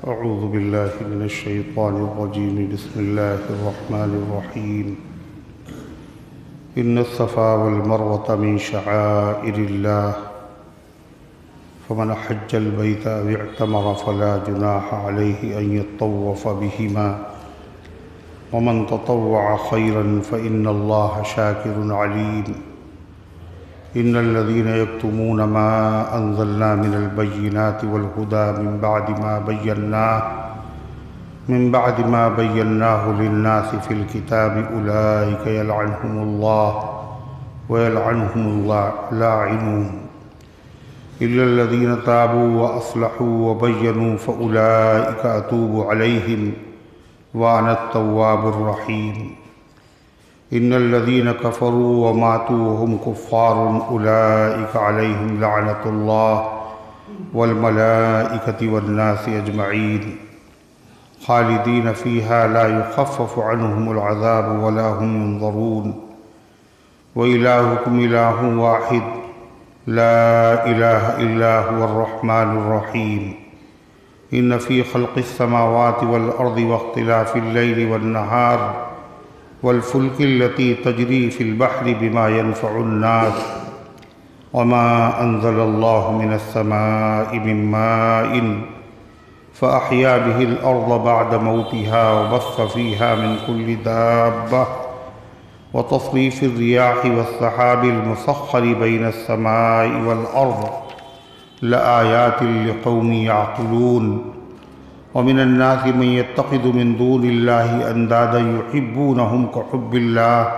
أعوذ بالله من الشيطان الرجيم. بسم الله الرحمن الرحيم. إن الصفا والمروة من شعائر الله فمن حج البيت أو اعتمر فلا جناح عليه أن يطوف بهما ومن تطوع خيرا فإن الله شاكر عليم. إن الذين يكتمون ما أنزلنا من البينات والهدى من بعد ما بيناه للناس في الكتاب أولئك يلعنهم الله ويلعنهم اللاعنون إلا الذين تابوا وأصلحوا وبينوا فأولئك أتوب عليهم وأنا التواب الرحيم. إن الذين كفروا وماتوا وهم كفار أولئك عليهم لعنة الله والملائكة والناس أجمعين خالدين فيها لا يخفف عنهم العذاب ولا هم ينظرون. وإلهكم إله واحد لا إله إلا هو الرحمن الرحيم. إن في خلق السماوات والأرض واختلاف الليل والنهار والفلك التي تجري في البحر بما ينفع الناس وما أنزل الله من السماء من ماء فأحيا به الأرض بعد موتها وبث فيها من كل دابة وتصريف الرياح والسحاب المسخر بين السماء والأرض لآيات لقوم يعقلون. ومن الناس من يتخذ من دون الله أندادا يحبونهم كحب الله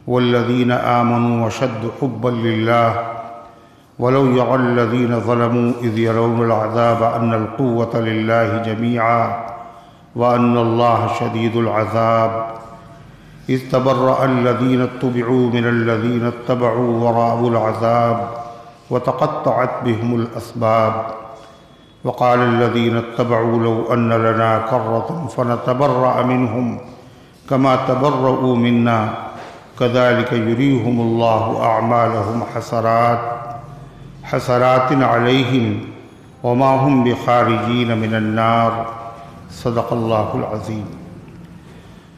والذين آمنوا أشد حبا لله ولو يرى الذين ظلموا إذ يرون العذاب أن القوة لله جميعا وأن الله شديد العذاب. إذ تبرأ الذين اتبعوا من الذين اتبعوا ورأوا العذاب وتقطعت بهم الأسباب. وقال الذين اتبعوا لو أن لنا كرة فنتبرأ منهم كما تبرؤوا منا كذلك يريهم الله أعمالهم حسرات عليهم وما هم بخارجين من النار. صدق اللہ العظیم.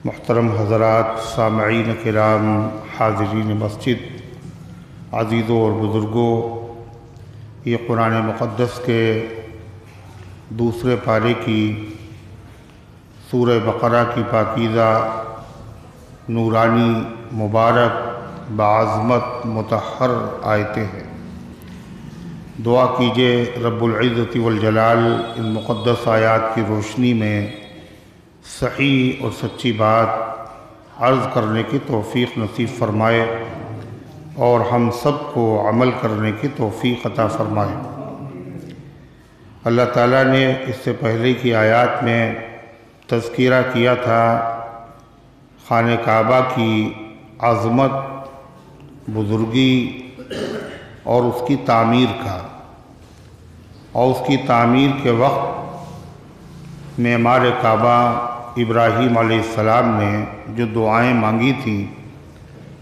محترم حضرات، سامعین کرام، حاضرین مسجد، عزیزوں اور بزرگوں، یہ قرآن مقدس کے دوسرے پارے کی سورہ بقرہ کی پاکیزہ، نورانی، مبارک، بعظمت، مطہر آیتیں ہیں. دعا کیجئے رب العزت والجلال ان مقدس آیات کی روشنی میں صحیح اور سچی بات عرض کرنے کی توفیق نصیب فرمائے اور ہم سب کو عمل کرنے کی توفیق عطا فرمائے. اللہ تعالیٰ نے اس سے پہلے کی آیات میں تذکرہ کیا تھا خانہ کعبہ کی عظمت، بزرگی اور اس کی تعمیر کا، اور اس کی تعمیر کے وقت معمار کعبہ ابراہیم علیہ السلام نے جو دعائیں مانگی تھیں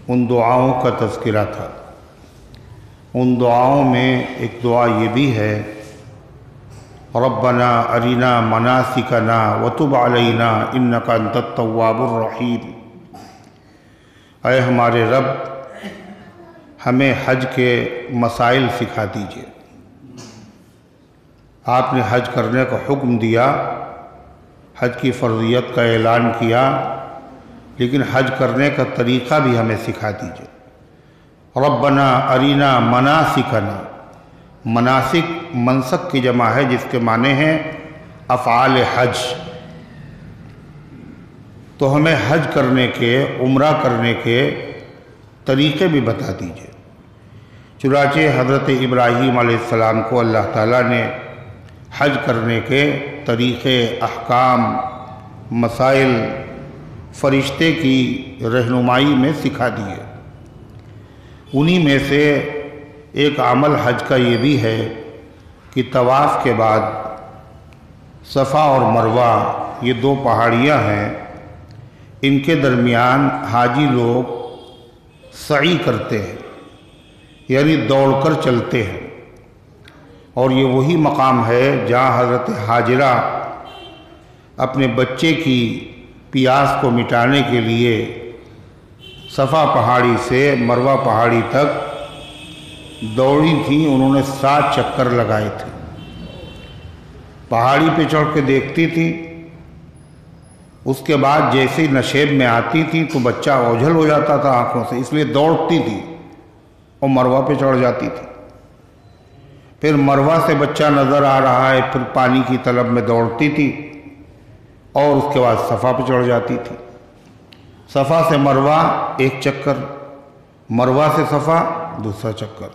ان دعاؤں کا تذکرہ تھا. ان دعاؤں میں ایک دعا یہ بھی ہے، ربنا ارنا مناسکنا وتب علینا انک انت التواب الرحیم. اے ہمارے رب، ہمیں حج کے مسائل سکھا دیجئے. آپ نے حج کرنے کا حکم دیا، حج کی فرضیت کا اعلان کیا، لیکن حج کرنے کا طریقہ بھی ہمیں سکھا دیجئے. ربنا ارنا مناسکنا، مناسک منسک کی جمع ہے جس کے معنی ہیں افعال حج. تو ہمیں حج کرنے کے، عمرہ کرنے کے طریقے بھی بتا دیجئے. چنانچہ حضرت ابراہیم علیہ السلام کو اللہ تعالیٰ نے حج کرنے کے طریقے، احکام، مسائل فرشتے کی رہنمائی میں سکھا دیے. انہی میں سے ایک عمل حج کا یہ بھی ہے کہ طواف کے بعد صفا اور مروہ یہ دو پہاڑیاں ہیں، ان کے درمیان حاجی لوگ سعی کرتے ہیں، یعنی دوڑ کر چلتے ہیں. اور یہ وہی مقام ہے جہاں حضرت حاجرہ اپنے بچے کی پیاس کو مٹانے کے لیے صفا پہاڑی سے مروہ پہاڑی تک دوڑی تھیں. انہوں نے 7 چکر لگائے تھے. پہاڑی پہ چڑھ کے دیکھتی تھی. اس کے بعد جیسے ہی نشیب میں آتی تھی تو بچہ اوجھل ہو جاتا تھا آنکھوں سے، اس لیے دوڑتی تھی اور مروہ پہ چڑھ جاتی تھی. پھر مروہ سے بچہ نظر آ رہا ہے، پھر پانی کی طلب میں دوڑتی تھی اور اس کے بعد صفا پہ چڑھ جاتی تھی. صفا سے مروہ 1 چکر، مروہ سے صفا دوسرا چکر،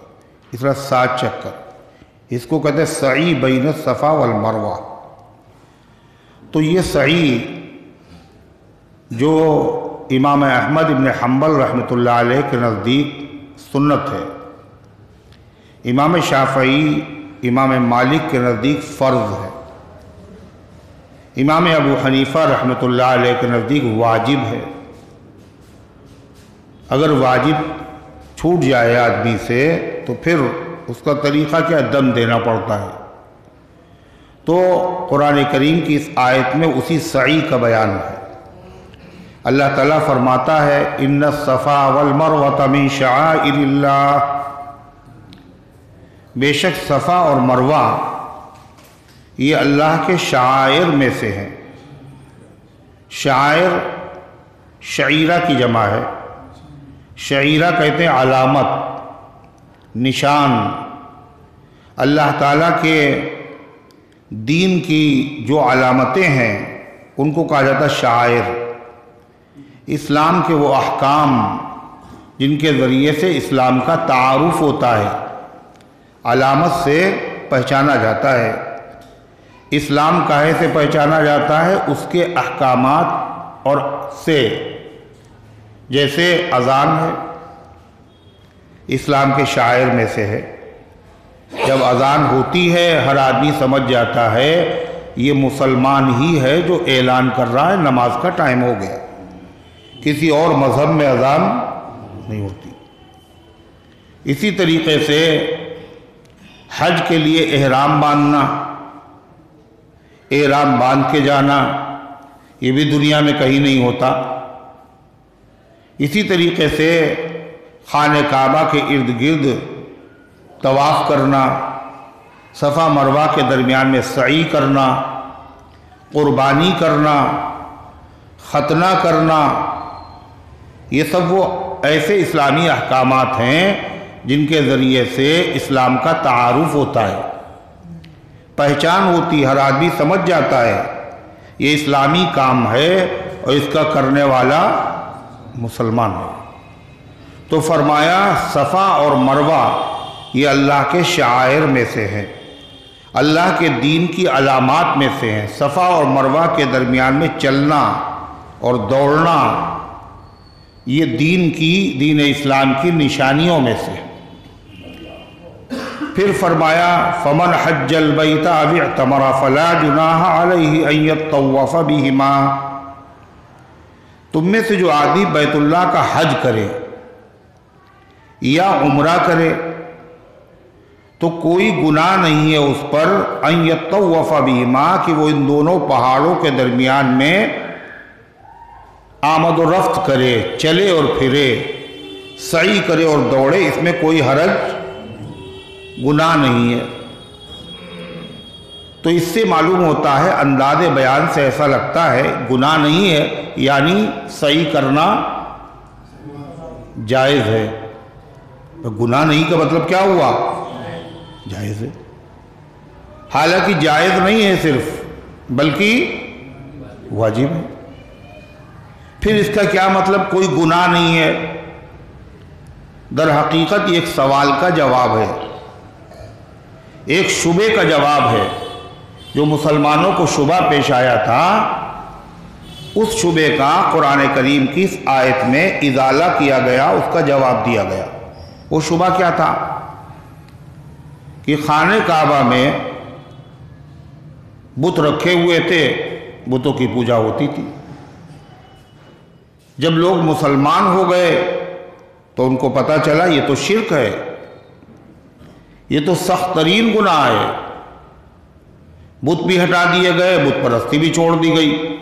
اس طرح 7 چکر. اس کو کہتے ہیں سعی بین الصفا والمروہ. تو یہ سعی جو امام احمد ابن حنبل رحمۃ اللہ علیہ کے نزدیک سنت ہے، امام شافعی امام مالک کے نزدیک فرض ہے، امام ابو حنیفہ رحمۃ اللہ علیہ کے نزدیک واجب ہے. اگر واجب چھوٹ جائے آدمی سے تو پھر اس کا طریقہ کیا، دم دینا پڑتا ہے. تو قرآن کریم کی اس آیت میں اسی سعی کا بیان ہے. اللہ تعالیٰ فرماتا ہے ان الصفا والمروۃ من شعائر اللہ، بے شک صفا اور مروہ یہ اللہ کے شعائر میں سے ہیں. شعائر شعیرہ کی جمع ہے. شعیرہ کہتے ہیں علامت، نشان. اللہ تعالیٰ کے دین کی جو علامتیں ہیں ان کو کہا جاتا ہے شعائر. اسلام کے وہ احکام جن کے ذریعے سے اسلام کا تعارف ہوتا ہے، علامت سے پہچانا جاتا ہے. اسلام کاہے سے پہچانا جاتا ہے؟ اس کے احکامات اور سے. جیسے اذان ہے، اسلام کے شعائر میں سے ہے. جب اذان ہوتی ہے ہر آدمی سمجھ جاتا ہے یہ مسلمان ہی ہے جو اعلان کر رہا ہے نماز کا ٹائم ہو گیا. کسی اور مذہب میں اذان نہیں ہوتی. اسی طریقے سے حج کے لیے احرام باندھنا، احرام باندھ کے جانا، یہ بھی دنیا میں کہیں نہیں ہوتا. اسی طریقے سے خانہ کعبہ کے ارد گرد طواف کرنا، صفا مروہ کے درمیان میں سعی کرنا، قربانی کرنا، ختنہ کرنا، یہ سب وہ ایسے اسلامی احکامات ہیں جن کے ذریعے سے اسلام کا تعارف ہوتا ہے، پہچان ہوتی، ہر آدمی سمجھ جاتا ہے یہ اسلامی کام ہے اور اس کا کرنے والا مسلمان ہے. تو فرمایا صفا اور مروہ یہ اللہ کے شعائر میں سے ہیں، اللہ کے دین کی علامات میں سے ہیں. صفا اور مروہ کے درمیان میں چلنا اور دوڑنا یہ دین اسلام کی نشانیوں میں سے. پھر فرمایا فمن حج البیت او اعتمر فلا جناح علیہ ان یطوف بہما، تم میں سے جو آدمی بیت اللہ کا حج کرے یا عمرہ کرے تو کوئی گناہ نہیں ہے اس پر ان یطوف بہما کہ وہ ان دونوں پہاڑوں کے درمیان میں آمد و رفت کرے، چلے اور پھرے، سعی کرے اور دوڑے. اس میں کوئی حرج، گناہ نہیں ہے. تو اس سے معلوم ہوتا ہے، انداز بیان سے ایسا لگتا ہے گناہ نہیں ہے، یعنی سعی کرنا جائز ہے. گناہ نہیں کا مطلب کیا ہوا؟ جائز ہے. حالانکہ جائز نہیں ہے صرف، بلکہ واجب ہے. پھر اس کا کیا مطلب کوئی گناہ نہیں ہے؟ در حقیقت یہ ایک سوال کا جواب ہے، ایک شبے کا جواب ہے. جو مسلمانوں کو شبہ پیش آیا تھا اس شبے کا قرآن کریم کی اس آیت میں ازالہ کیا گیا، اس کا جواب دیا گیا. وہ شبہ کیا تھا کہ خانہ کعبہ میں بت رکھے ہوئے تھے، بتوں کی پوجا ہوتی تھی. جب لوگ مسلمان ہو گئے تو ان کو پتہ چلا یہ تو شرک ہے، یہ تو سخت ترین گناہ ہے. بت بھی ہٹا دیے گئے، بت پرستی بھی چھوڑ دی گئی۔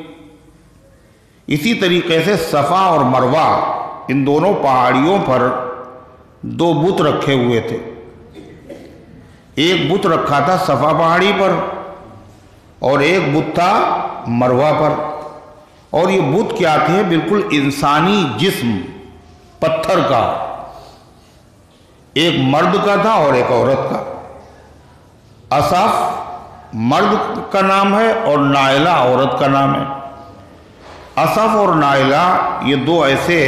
اسی طریقے سے صفا اور مروہ ان دونوں پہاڑیوں پر دو بت رکھے ہوئے تھے۔ ایک بت رکھا تھا صفا پہاڑی پر اور ایک بت تھا مروہ پر، اور یہ بت کیا تھے؟ بالکل انسانی جسم پتھر کا، ایک مرد کا تھا اور ایک عورت کا۔ اصف مرد کا نام ہے اور نائلہ عورت کا نام ہے۔ اصف اور نائلہ یہ دو ایسے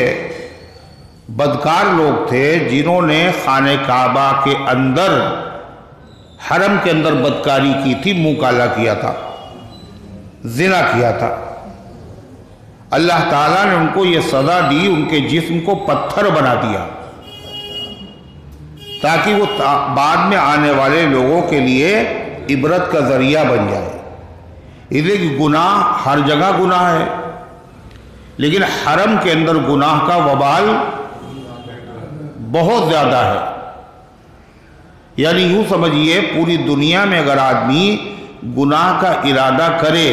بدکار لوگ تھے جنہوں نے خانہ کعبہ کے اندر، حرم کے اندر بدکاری کی تھی، منہ کالا کیا تھا، زنا کیا تھا۔ اللہ تعالیٰ نے ان کو یہ سزا دی، ان کے جسم کو پتھر بنا دیا تاکہ وہ بعد میں آنے والے لوگوں کے لیے عبرت کا ذریعہ بن جائے۔ اس لیے کہ گناہ ہر جگہ گناہ ہے، لیکن حرم کے اندر گناہ کا وبال بہت زیادہ ہے۔ یعنی یوں سمجھیے پوری دنیا میں اگر آدمی گناہ کا ارادہ کرے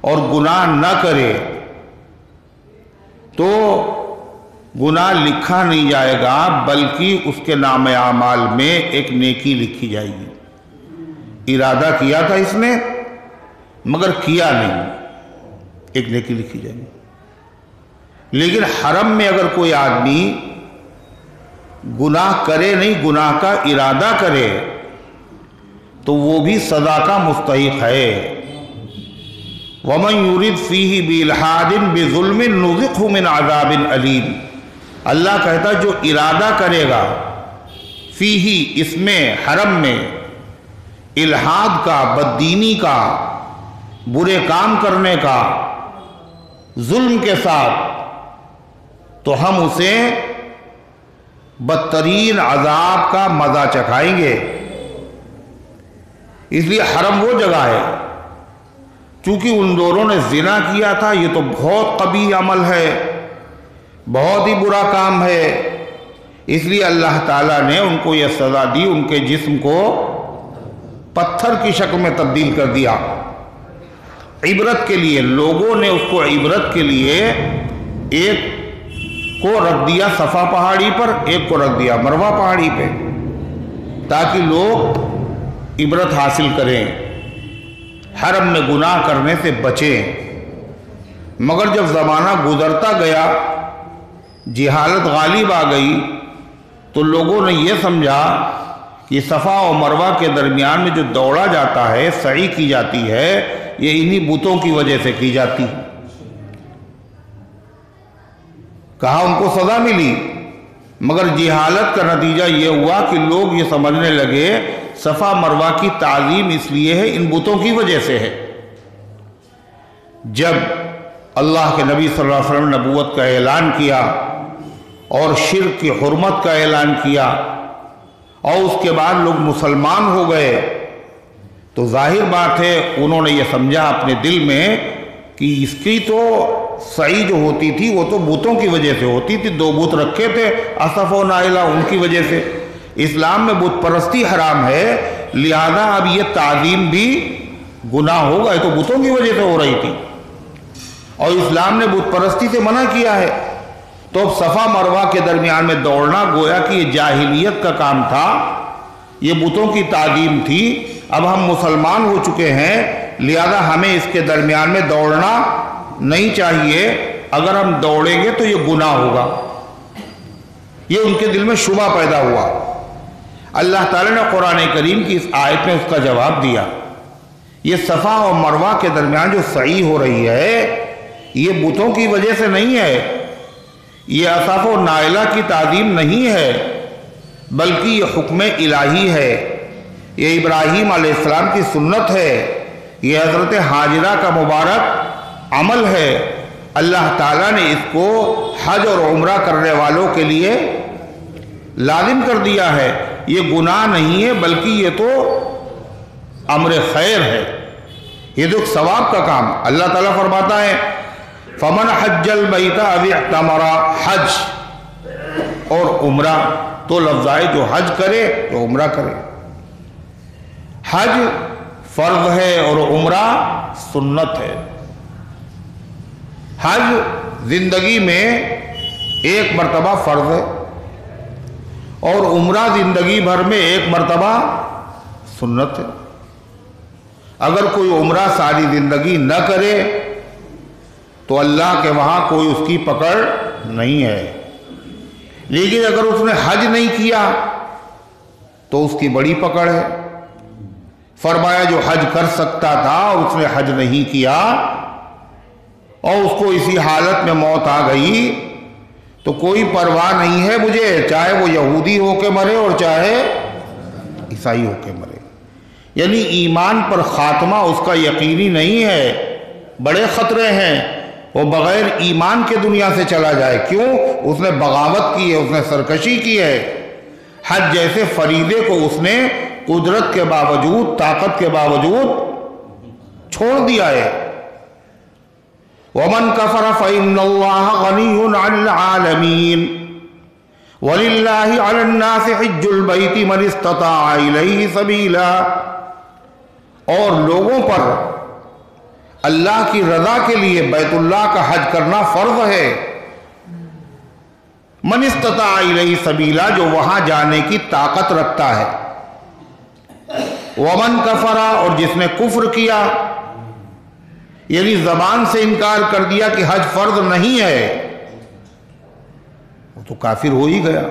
اور گناہ نہ کرے تو گناہ لکھا نہیں جائے گا، بلکہ اس کے نام اعمال میں ایک نیکی لکھی جائے گی۔ ارادہ کیا تھا اس نے مگر کیا نہیں، ایک نیکی لکھی جائے گی۔ لیکن حرم میں اگر کوئی آدمی گناہ کرے نہیں، گناہ کا ارادہ کرے تو وہ بھی سزا کا مستحق ہے۔ وَمَن يُرِدْ فِيهِ بِإِلْحَادٍ بِظُلْمٍ نُذِقْهُ مِنْ عَذَابٍ أَلِيمٍ۔ اللہ کہتا جو ارادہ کرے گا فیہی، اس میں، حرم میں، الحاد کا، بددینی کا، برے کام کرنے کا، ظلم کے ساتھ، تو ہم اسے بدترین عذاب کا مزہ چکھائیں گے۔ اس لیے حرم وہ جگہ ہے، چونکہ ان دونوں نے زنا کیا تھا، یہ تو بہت قبیح عمل ہے، بہت ہی برا کام ہے، اس لیے اللہ تعالیٰ نے ان کو یہ سزا دی، ان کے جسم کو پتھر کی شکل میں تبدیل کر دیا۔ عبرت کے لیے لوگوں نے اس کو عبرت کے لیے ایک کو رکھ دیا صفا پہاڑی پر، ایک کو رکھ دیا مروہ پہاڑی پہ، تاکہ لوگ عبرت حاصل کریں، حرم میں گناہ کرنے سے بچیں۔ مگر جب زمانہ گزرتا گیا، جہالت غالب آ گئی، تو لوگوں نے یہ سمجھا کہ صفا و مروہ کے درمیان میں جو دوڑا جاتا ہے، سعی کی جاتی ہے، یہ انہی بتوں کی وجہ سے کی جاتی۔ کہا ان کو سزا ملی، مگر جہالت کا نتیجہ یہ ہوا کہ لوگ یہ سمجھنے لگے صفا مروہ کی تعظیم اس لیے ہے، ان بتوں کی وجہ سے ہے۔ جب اللہ کے نبی صلی اللہ علیہ وسلم نے نبوت کا اعلان کیا اور شرک کی حرمت کا اعلان کیا، اور اس کے بعد لوگ مسلمان ہو گئے، تو ظاہر بات ہے انہوں نے یہ سمجھا اپنے دل میں کہ اس کی تو صحیح جو ہوتی تھی وہ تو بتوں کی وجہ سے ہوتی تھی، دو بت رکھے تھے اصف و نائلہ، ان کی وجہ سے۔ اسلام میں بت پرستی حرام ہے، لہذا اب یہ تعظیم بھی گناہ ہوگا، یہ تو بتوں کی وجہ سے ہو رہی تھی، اور اسلام نے بت پرستی سے منع کیا ہے۔ تو اب صفا مروہ کے درمیان میں دوڑنا گویا کہ یہ جاہلیت کا کام تھا، یہ بتوں کی تعظیم تھی، اب ہم مسلمان ہو چکے ہیں، لہذا ہمیں اس کے درمیان میں دوڑنا نہیں چاہیے، اگر ہم دوڑیں گے تو یہ گناہ ہوگا۔ یہ ان کے دل میں شبہ پیدا ہوا۔ اللہ تعالیٰ نے قرآن کریم کی اس آیت میں اس کا جواب دیا۔ یہ صفا اور مروہ کے درمیان جو سعی ہو رہی ہے، یہ بتوں کی وجہ سے نہیں ہے، یہ اصف و نائلہ کی تعظیم نہیں ہے، بلکہ یہ حکم الہی ہے، یہ ابراہیم علیہ السلام کی سنت ہے، یہ حضرت حاجرہ کا مبارک عمل ہے۔ اللہ تعالیٰ نے اس کو حج اور عمرہ کرنے والوں کے لیے لازم کر دیا ہے۔ یہ گناہ نہیں ہے، بلکہ یہ تو امر خیر ہے، یہ تو ثواب کا کام۔ اللہ تعالیٰ فرماتا ہے فَمَنْ حَجَّ الْبَيْتَ أَوِ اعْتَمَرَ، حج اور عمرہ تو لفظ آئے، جو حج کرے تو عمرہ کرے۔ حج فرض ہے اور عمرہ سنت ہے۔ حج زندگی میں ایک مرتبہ فرض ہے اور عمرہ زندگی بھر میں ایک مرتبہ سنت ہے۔ اگر کوئی عمرہ ساری زندگی نہ کرے تو اللہ کے وہاں کوئی اس کی پکڑ نہیں ہے، لیکن اگر اس نے حج نہیں کیا تو اس کی بڑی پکڑ ہے۔ فرمایا جو حج کر سکتا تھا اور اس نے حج نہیں کیا اور اس کو اسی حالت میں موت آ گئی تو کوئی پرواہ نہیں ہے مجھے، چاہے وہ یہودی ہو کے مرے اور چاہے عیسائی ہو کے مرے۔ یعنی ایمان پر خاتمہ اس کا یقینی نہیں ہے، بڑے خطرے ہیں، وہ بغیر ایمان کے دنیا سے چلا جائے۔ کیوں؟ اس نے بغاوت کی ہے، اس نے سرکشی کی ہے۔ حج جیسے فریضے کو اس نے قدرت کے باوجود، طاقت کے باوجود چھوڑ دیا ہے۔ وَمَنْ كَفَرَ فَإِنَّ اللَّهَ غَنِيٌّ عَنِ الْعَالَمِينَ وَلِلَّهِ عَلَى النَّاسِ حِجُّ الْبَيْتِ مَنِ اسْتَطَاعَ إِلَيْهِ سَبِيلًا، اور لوگوں پر اللہ کی رضا کے لیے بیت اللہ کا حج کرنا فرض ہے۔ من استطاع الیہ سبیلا، جو وہاں جانے کی طاقت رکھتا ہے۔ ومن کفر، اور جس نے کفر کیا، یعنی زبان سے انکار کر دیا کہ حج فرض نہیں ہے، وہ تو کافر ہو ہی گیا۔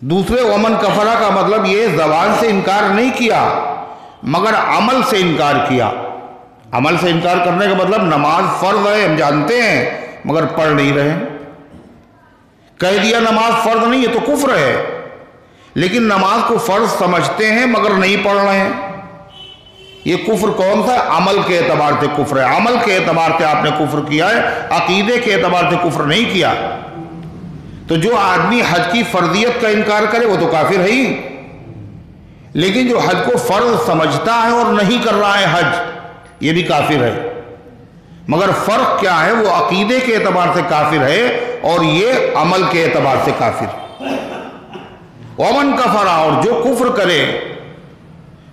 دوسرے ومن کفرہ کا مطلب یہ زبان سے انکار نہیں کیا مگر عمل سے انکار کیا۔ عمل سے انکار کرنے کا مطلب نماز فرض ہے، ہم جانتے ہیں، مگر پڑھ نہیں رہے۔ کہہ دیا نماز فرض نہیں ہے تو کفر ہے، لیکن نماز کو فرض سمجھتے ہیں مگر نہیں پڑھ رہے ہیں۔ یہ کفر کون سا؟ عمل کے اعتبار سے کفر ہے۔ عمل کے اعتبار سے آپ نے کفر کیا ہے، عقیدے کے اعتبار سے کفر نہیں کیا۔ تو جو آدمی حج کی فرضیت کا انکار کرے وہ تو کافر ہے ہی، لیکن جو حج کو فرض سمجھتا ہے اور نہیں کر رہا ہے حج، یہ بھی کافر ہے۔ مگر فرق کیا ہے؟ وہ عقیدے کے اعتبار سے کافر ہے اور یہ عمل کے اعتبار سے کافر۔ ومن کفر، اور جو کفر کرے،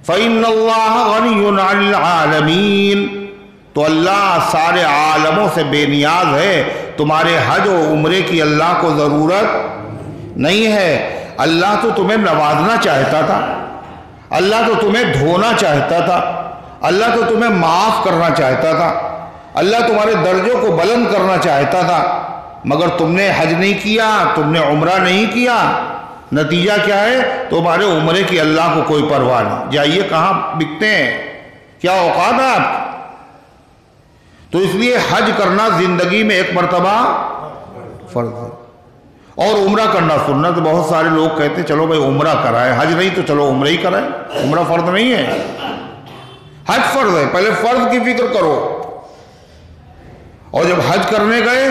فإن اللہ غنی عن العالمین، تو اللہ سارے عالموں سے بے نیاز ہے، تمہارے حج و عمرے کی اللہ کو ضرورت نہیں ہے۔ اللہ تو تمہیں نوازنا چاہتا تھا، اللہ تو تمہیں دھونا چاہتا تھا، اللہ تو تمہیں معاف کرنا چاہتا تھا، اللہ تمہارے درجوں کو بلند کرنا چاہتا تھا، مگر تم نے حج نہیں کیا، تم نے عمرہ نہیں کیا۔ نتیجہ کیا ہے؟ تمہارے عمرے کی اللہ کو کوئی پرواہ نہیں۔ جائیے کہاں بکتے ہیں، کیا اوقات ہے آپ؟ تو اس لیے حج کرنا زندگی میں ایک مرتبہ فرض ہے اور عمرہ کرنا سنت۔ بہت سارے لوگ کہتے ہیں چلو بھائی عمرہ کرائے، حج نہیں تو چلو عمرہ ہی کرائے۔ عمرہ فرض نہیں ہے، حج فرض ہے۔ پہلے فرض کی فکر کرو، اور جب حج کرنے گئے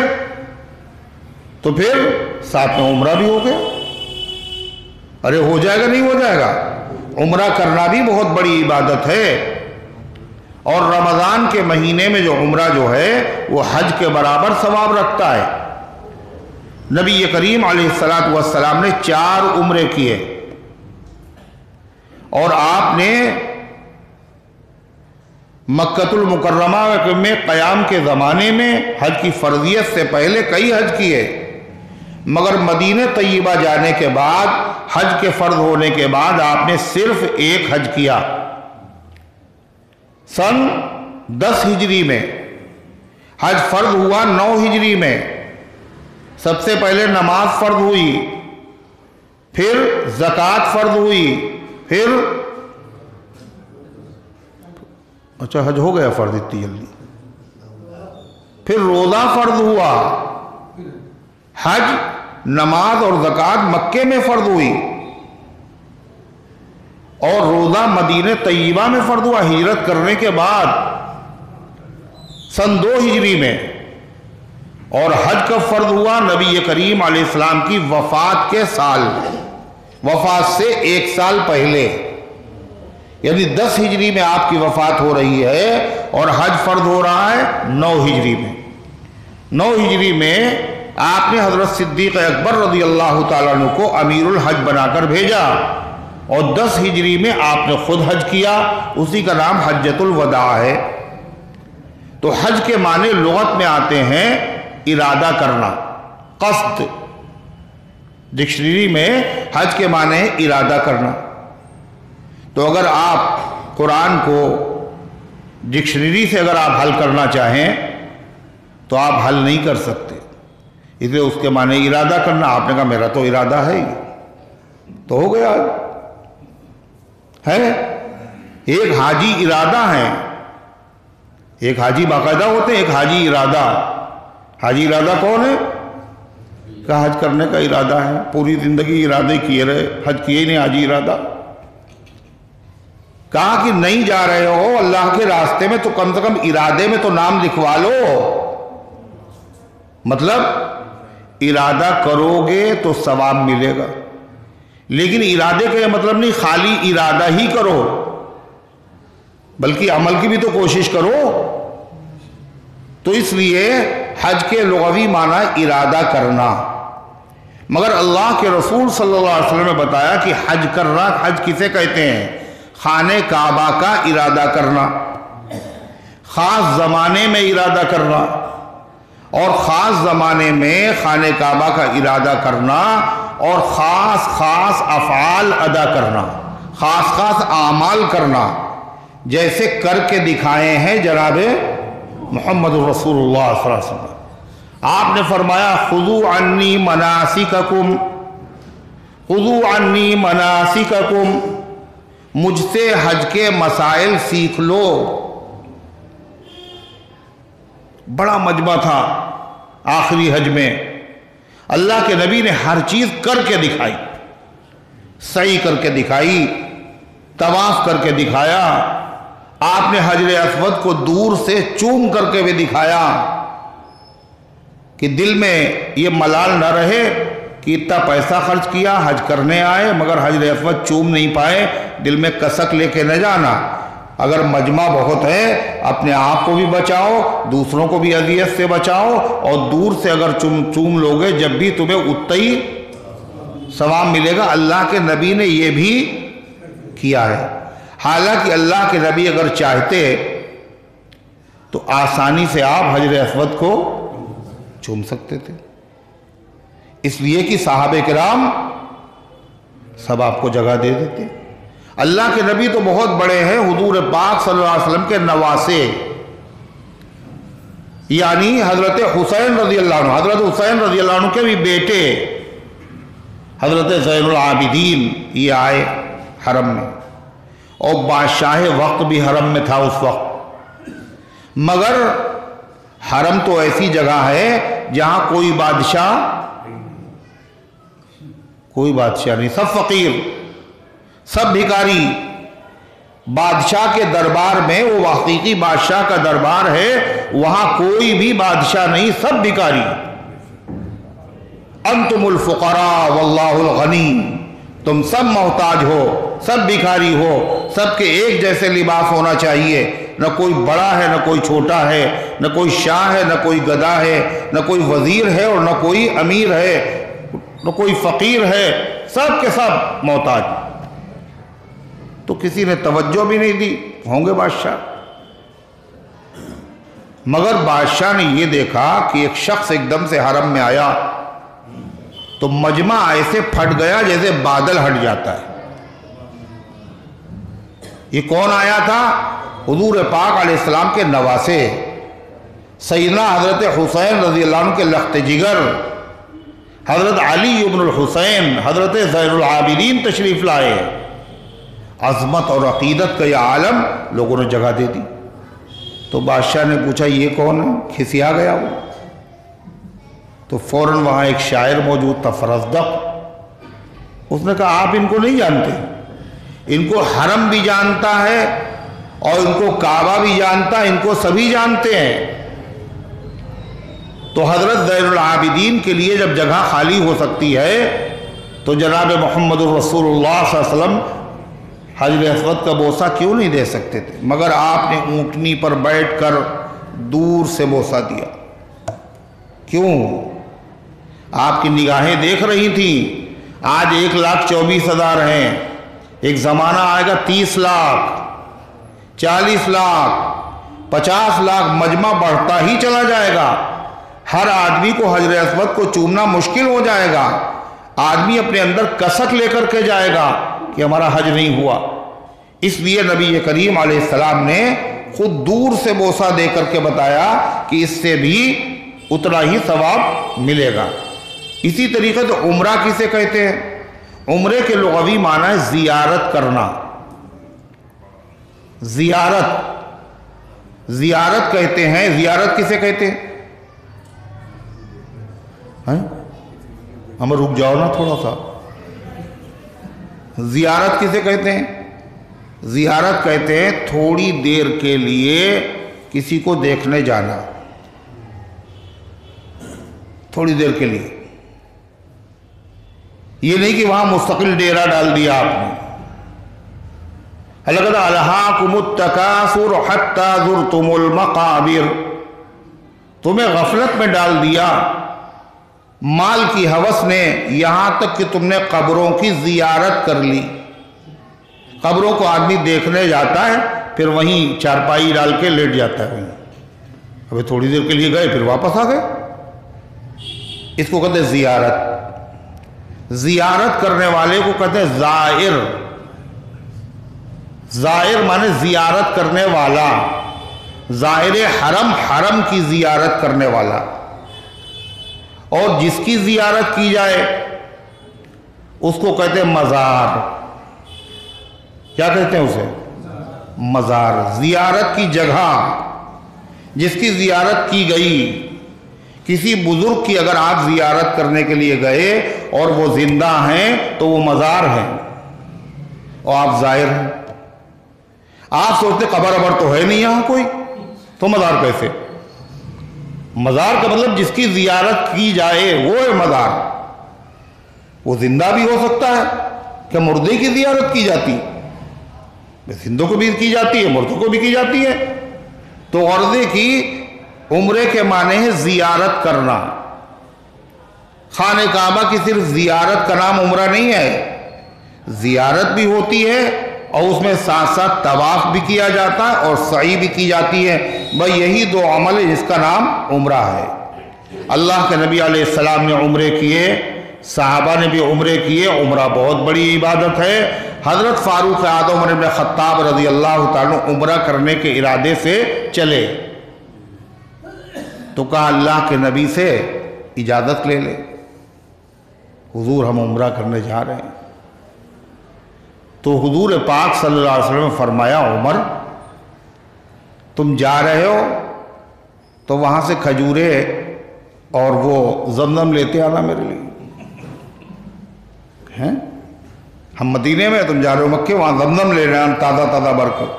تو پھر ساتھ میں عمرہ بھی ہو گیا۔ ارے ہو جائے گا نہیں ہو جائے گا؟ عمرہ کرنا بھی بہت بڑی عبادت ہے، اور رمضان کے مہینے میں جو عمرہ جو ہے وہ حج کے برابر ثواب رکھتا ہے۔ نبی کریم علیہ السلام نے 4 عمرے کیے، اور آپ نے مکۃ المکرمہ میں قیام کے زمانے میں حج کی فرضیت سے پہلے کئی حج کیے، مگر مدینہ طیبہ جانے کے بعد، حج کے فرض ہونے کے بعد آپ نے صرف ایک حج کیا۔ سن 10 ہجری میں حج فرض ہوا، 9 ہجری میں سب سے پہلے نماز فرض ہوئی، پھر زکوٰۃ فرض ہوئی، پھر اچھا حج ہو گیا فرض اتنی جلدی، پھر روزہ فرض ہوا۔ حج، نماز اور زکوٰۃ مکے میں فرض ہوئی، اور روزہ مدینہ طیبہ میں فرض ہوا ہجرت کرنے کے بعد سن 2 ہجری میں۔ اور حج کب فرض ہوا؟ نبی کریم علیہ السلام کی وفات کے سال، وفات سے 1 سال پہلے، یعنی 10 ہجری میں آپ کی وفات ہو رہی ہے اور حج فرض ہو رہا ہے 9 ہجری میں۔ 9 ہجری میں آپ نے حضرت صدیق اکبر رضی اللہ تعالیٰ عنہ کو امیر الحج بنا کر بھیجا، اور 10 ہجری میں آپ نے خود حج کیا، اسی کا نام حجۃ الوداع ہے۔ تو حج کے معنی لغت میں آتے ہیں ارادہ کرنا، قصد۔ ڈکشنری میں حج کے معنی ہے ارادہ کرنا۔ تو اگر آپ قرآن کو ڈکشنری سے اگر آپ حل کرنا چاہیں تو آپ حل نہیں کر سکتے، اس لیے اس کے معنی ارادہ کرنا۔ آپ نے کہا میرا تو ارادہ ہے ہی، تو ہو گیا ہے۔ ایک حاجی ارادہ ہے، ایک حاجی باقاعدہ ہوتے ہیں، ایک حاجی ارادہ۔ حاجی ارادہ کون ہے؟ کہ حج کرنے کا ارادہ ہے، پوری زندگی ارادے کیے رہے، حج کیے ہی نہیں، حاجی ارادہ۔ کہا کہ نہیں جا رہے ہو اللہ کے راستے میں تو کم سے کم ارادے میں تو نام لکھوا لو۔ مطلب ارادہ کرو گے تو ثواب ملے گا، لیکن ارادے کا یہ مطلب نہیں خالی ارادہ ہی کرو، بلکہ عمل کی بھی تو کوشش کرو۔ تو اس لیے حج کے لغوی معنی ارادہ کرنا، مگر اللہ کے رسول صلی اللہ علیہ وسلم نے بتایا کہ حج کرنا، حج کسے کہتے ہیں؟ خانہ کعبہ کا ارادہ کرنا، خاص زمانے میں ارادہ کرنا، اور خاص زمانے میں خانہ کعبہ کا ارادہ کرنا اور خاص خاص افعال ادا کرنا، خاص خاص اعمال کرنا، جیسے کر کے دکھائے ہیں جناب محمد رسول اللہ صلی اللہ علیہ وسلم۔ آپ نے فرمایا خذوا عنی مناسککم، خذوا عنی مناسککم، مجھ سے حج کے مسائل سیکھ لو۔ بڑا مجمع تھا آخری حج میں، اللہ کے نبی نے ہر چیز کر کے دکھائی، سعی کر کے دکھائی، طواف کر کے دکھایا، آپ نے حجر اسود کو دور سے چوم کر کے بھی دکھایا کہ دل میں یہ ملال نہ رہے کہ اتنا پیسہ خرچ کیا، حج کرنے آئے مگر حجر اسود چوم نہیں پائے، دل میں کسک لے کے نہ جانا۔ اگر مجمع بہت ہے اپنے آپ کو بھی بچاؤ، دوسروں کو بھی اذیت سے بچاؤ، اور دور سے اگر چوم لوگے جب بھی تمہیں اتنا ہی ثواب ملے گا۔ اللہ کے نبی نے یہ بھی کیا ہے، حالانکہ اللہ کے نبی اگر چاہتے تو آسانی سے آپ حجر اسود کو چوم سکتے تھے، اس لیے کہ صحابہ کرام سب آپ کو جگہ دے دیتے۔ اللہ کے نبی تو بہت بڑے ہیں، حضور پاک صلی اللہ علیہ وسلم کے نواسے، یعنی حضرت حسین رضی اللہ عنہ، حضرت حسین رضی اللہ عنہ کے بھی بیٹے حضرت زین العابدین یہ آئے حرم میں، اور بادشاہ وقت بھی حرم میں تھا اس وقت۔ مگر حرم تو ایسی جگہ ہے جہاں کوئی بادشاہ نہیں، سب فقیر، سب بھکاری۔ بادشاہ کے دربار میں، وہ حقیقی بادشاہ کا دربار ہے، وہاں کوئی بھی بادشاہ نہیں، سب بھکاری۔ انتم الفقراء واللہ الغنی، تم سب محتاج ہو، سب بھکاری ہو، سب کے ایک جیسے لباس ہونا چاہیے، نہ کوئی بڑا ہے نہ کوئی چھوٹا ہے، نہ کوئی شاہ ہے نہ کوئی گدا ہے، نہ کوئی وزیر ہے اور نہ کوئی امیر ہے، نہ کوئی فقیر ہے، سب کے سب محتاج۔ تو کسی نے توجہ بھی نہیں دی، ہوں گے بادشاہ، مگر بادشاہ نے یہ دیکھا کہ ایک شخص ایک دم سے حرم میں آیا تو مجمع ایسے پھٹ گیا جیسے بادل ہٹ جاتا ہے۔ یہ کون آیا تھا؟ حضور پاک علیہ السلام کے نواسے سیدنا حضرت حسین رضی اللہ عنہ کے لخت جگر، حضرت علی ابن الحسین، حضرت زین العابدین تشریف لائے۔ عظمت اور عقیدت کا یہ عالم لوگوں نے جگہ دے دی۔ تو بادشاہ نے پوچھا یہ کون ہے؟ کھسیا گیا وہ تو فوراً وہاں ایک شاعر موجود تھا فرزدق، اس نے کہا آپ ان کو نہیں جانتے؟ ان کو حرم بھی جانتا ہے اور ان کو کعبہ بھی جانتا ہے، ان کو سبھی جانتے ہیں۔ تو حضرت زین العابدین کے لیے جب جگہ خالی ہو سکتی ہے تو جناب محمد الرسول اللہ صلی اللہ علیہ وسلم حجر اسود کا بوسہ کیوں نہیں دے سکتے تھے؟ مگر آپ نے اونٹنی پر بیٹھ کر دور سے بوسہ دیا۔ کیوں؟ آپ کی نگاہیں دیکھ رہی تھیں۔ آج 1,24,000 ہیں، ایک زمانہ آئے گا 30 لاکھ 40 لاکھ 50 لاکھ مجمع بڑھتا ہی چلا جائے گا. ہر آدمی کو حجر اسود کو چومنا مشکل ہو جائے گا. آدمی اپنے اندر کسک لے کر کے جائے گا کہ ہمارا حج نہیں ہوا. اس لیے نبی کریم علیہ السلام نے خود دور سے بوسہ دے کر کے بتایا کہ اس سے بھی اتنا ہی ثواب ملے گا. اسی طریقے سے عمرہ کسے کہتے ہیں؟ عمرے کے لغوی معنی ہے زیارت کرنا. زیارت کہتے ہیں. زیارت کسے کہتے ہیں؟ ہمیں رک جاؤ نا تھوڑا سا. زیارت کسے کہتے ہیں؟ زیارت کہتے ہیں تھوڑی دیر کے لیے کسی کو دیکھنے جانا. تھوڑی دیر کے لیے. یہ نہیں کہ وہاں مستقل ڈیرا ڈال دیا آپ نے. لَقَدْ أَلْهَاكُمُ التَّكَاثُرُ حَتَّى زُرْتُمُ الْمَقَابِرَ. تمہیں غفلت میں ڈال دیا مال کی ہوس نے یہاں تک کہ تم نے قبروں کی زیارت کر لی. قبروں کو آدمی دیکھنے جاتا ہے پھر وہیں چارپائی ڈال کے لیٹ جاتا ہے. وہیں ابھی تھوڑی دیر کے لیے گئے پھر واپس آ گئے. اس کو کہتے ہیں زیارت. زیارت کرنے والے کو کہتے ہیں زائر. زائر مانے زیارت کرنے والا. زائر حرم، حرم کی زیارت کرنے والا. اور جس کی زیارت کی جائے اس کو کہتے ہیں مزار. کیا کہتے ہیں اسے؟ مزار. زیارت کی جگہ جس کی زیارت کی گئی. کسی بزرگ کی اگر آپ زیارت کرنے کے لیے گئے اور وہ زندہ ہیں تو وہ مزار ہیں اور آپ زائر ہیں. آپ سوچتے قبر ابر تو ہے نہیں یہاں کوئی تو مزار کیسے؟ مزار کا مطلب جس کی زیارت کی جائے وہ ہے مزار. وہ زندہ بھی ہو سکتا ہے کہ مردے کی زیارت کی جاتی ہے. زندوں کو بھی کی جاتی ہے مردوں کو بھی کی جاتی ہے. تو غرضے کی عمرے کے معنی ہے زیارت کرنا. خانہ کعبہ کی صرف زیارت کا نام عمرہ نہیں ہے. زیارت بھی ہوتی ہے اور اس میں ساتھ ساتھ طواف بھی کیا جاتا ہے اور سعی بھی کی جاتی ہے. بھئی یہی دو عمل ہے جس کا نام عمرہ ہے. اللہ کے نبی علیہ السلام نے عمرے کیے، صحابہ نے بھی عمرے کیے. عمرہ بہت بڑی عبادت ہے. حضرت فاروق اعظم عمر بن خطاب رضی اللہ تعالیٰ عمرہ کرنے کے ارادے سے چلے تو کہا اللہ کے نبی سے اجازت لے لے، حضور ہم عمرہ کرنے جا رہے ہیں. تو حضور پاک صلی اللہ علیہ وسلم نے فرمایا عمر تم جا رہے ہو تو وہاں سے کھجورے اور وہ زمزم لیتے آنا میرے لیے. ہیں ہم مدینے میں، تم جا رہے ہو مکے، وہاں زمزم لے رہے ہیں تازہ تازہ برکت.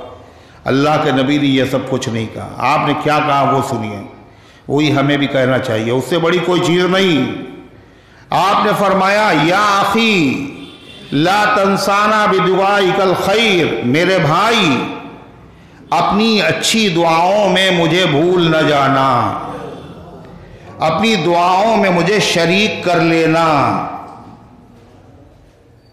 اللہ کے نبی نے یہ سب کچھ نہیں کہا. آپ نے کیا کہا وہ سنیے، وہی ہمیں بھی کہنا چاہیے. اس سے بڑی کوئی چیز نہیں. آپ نے فرمایا یا اخی لا تنسانا بدعائک الخیر. میرے بھائی اپنی اچھی دعاؤں میں مجھے بھول نہ جانا، اپنی دعاؤں میں مجھے شریک کر لینا.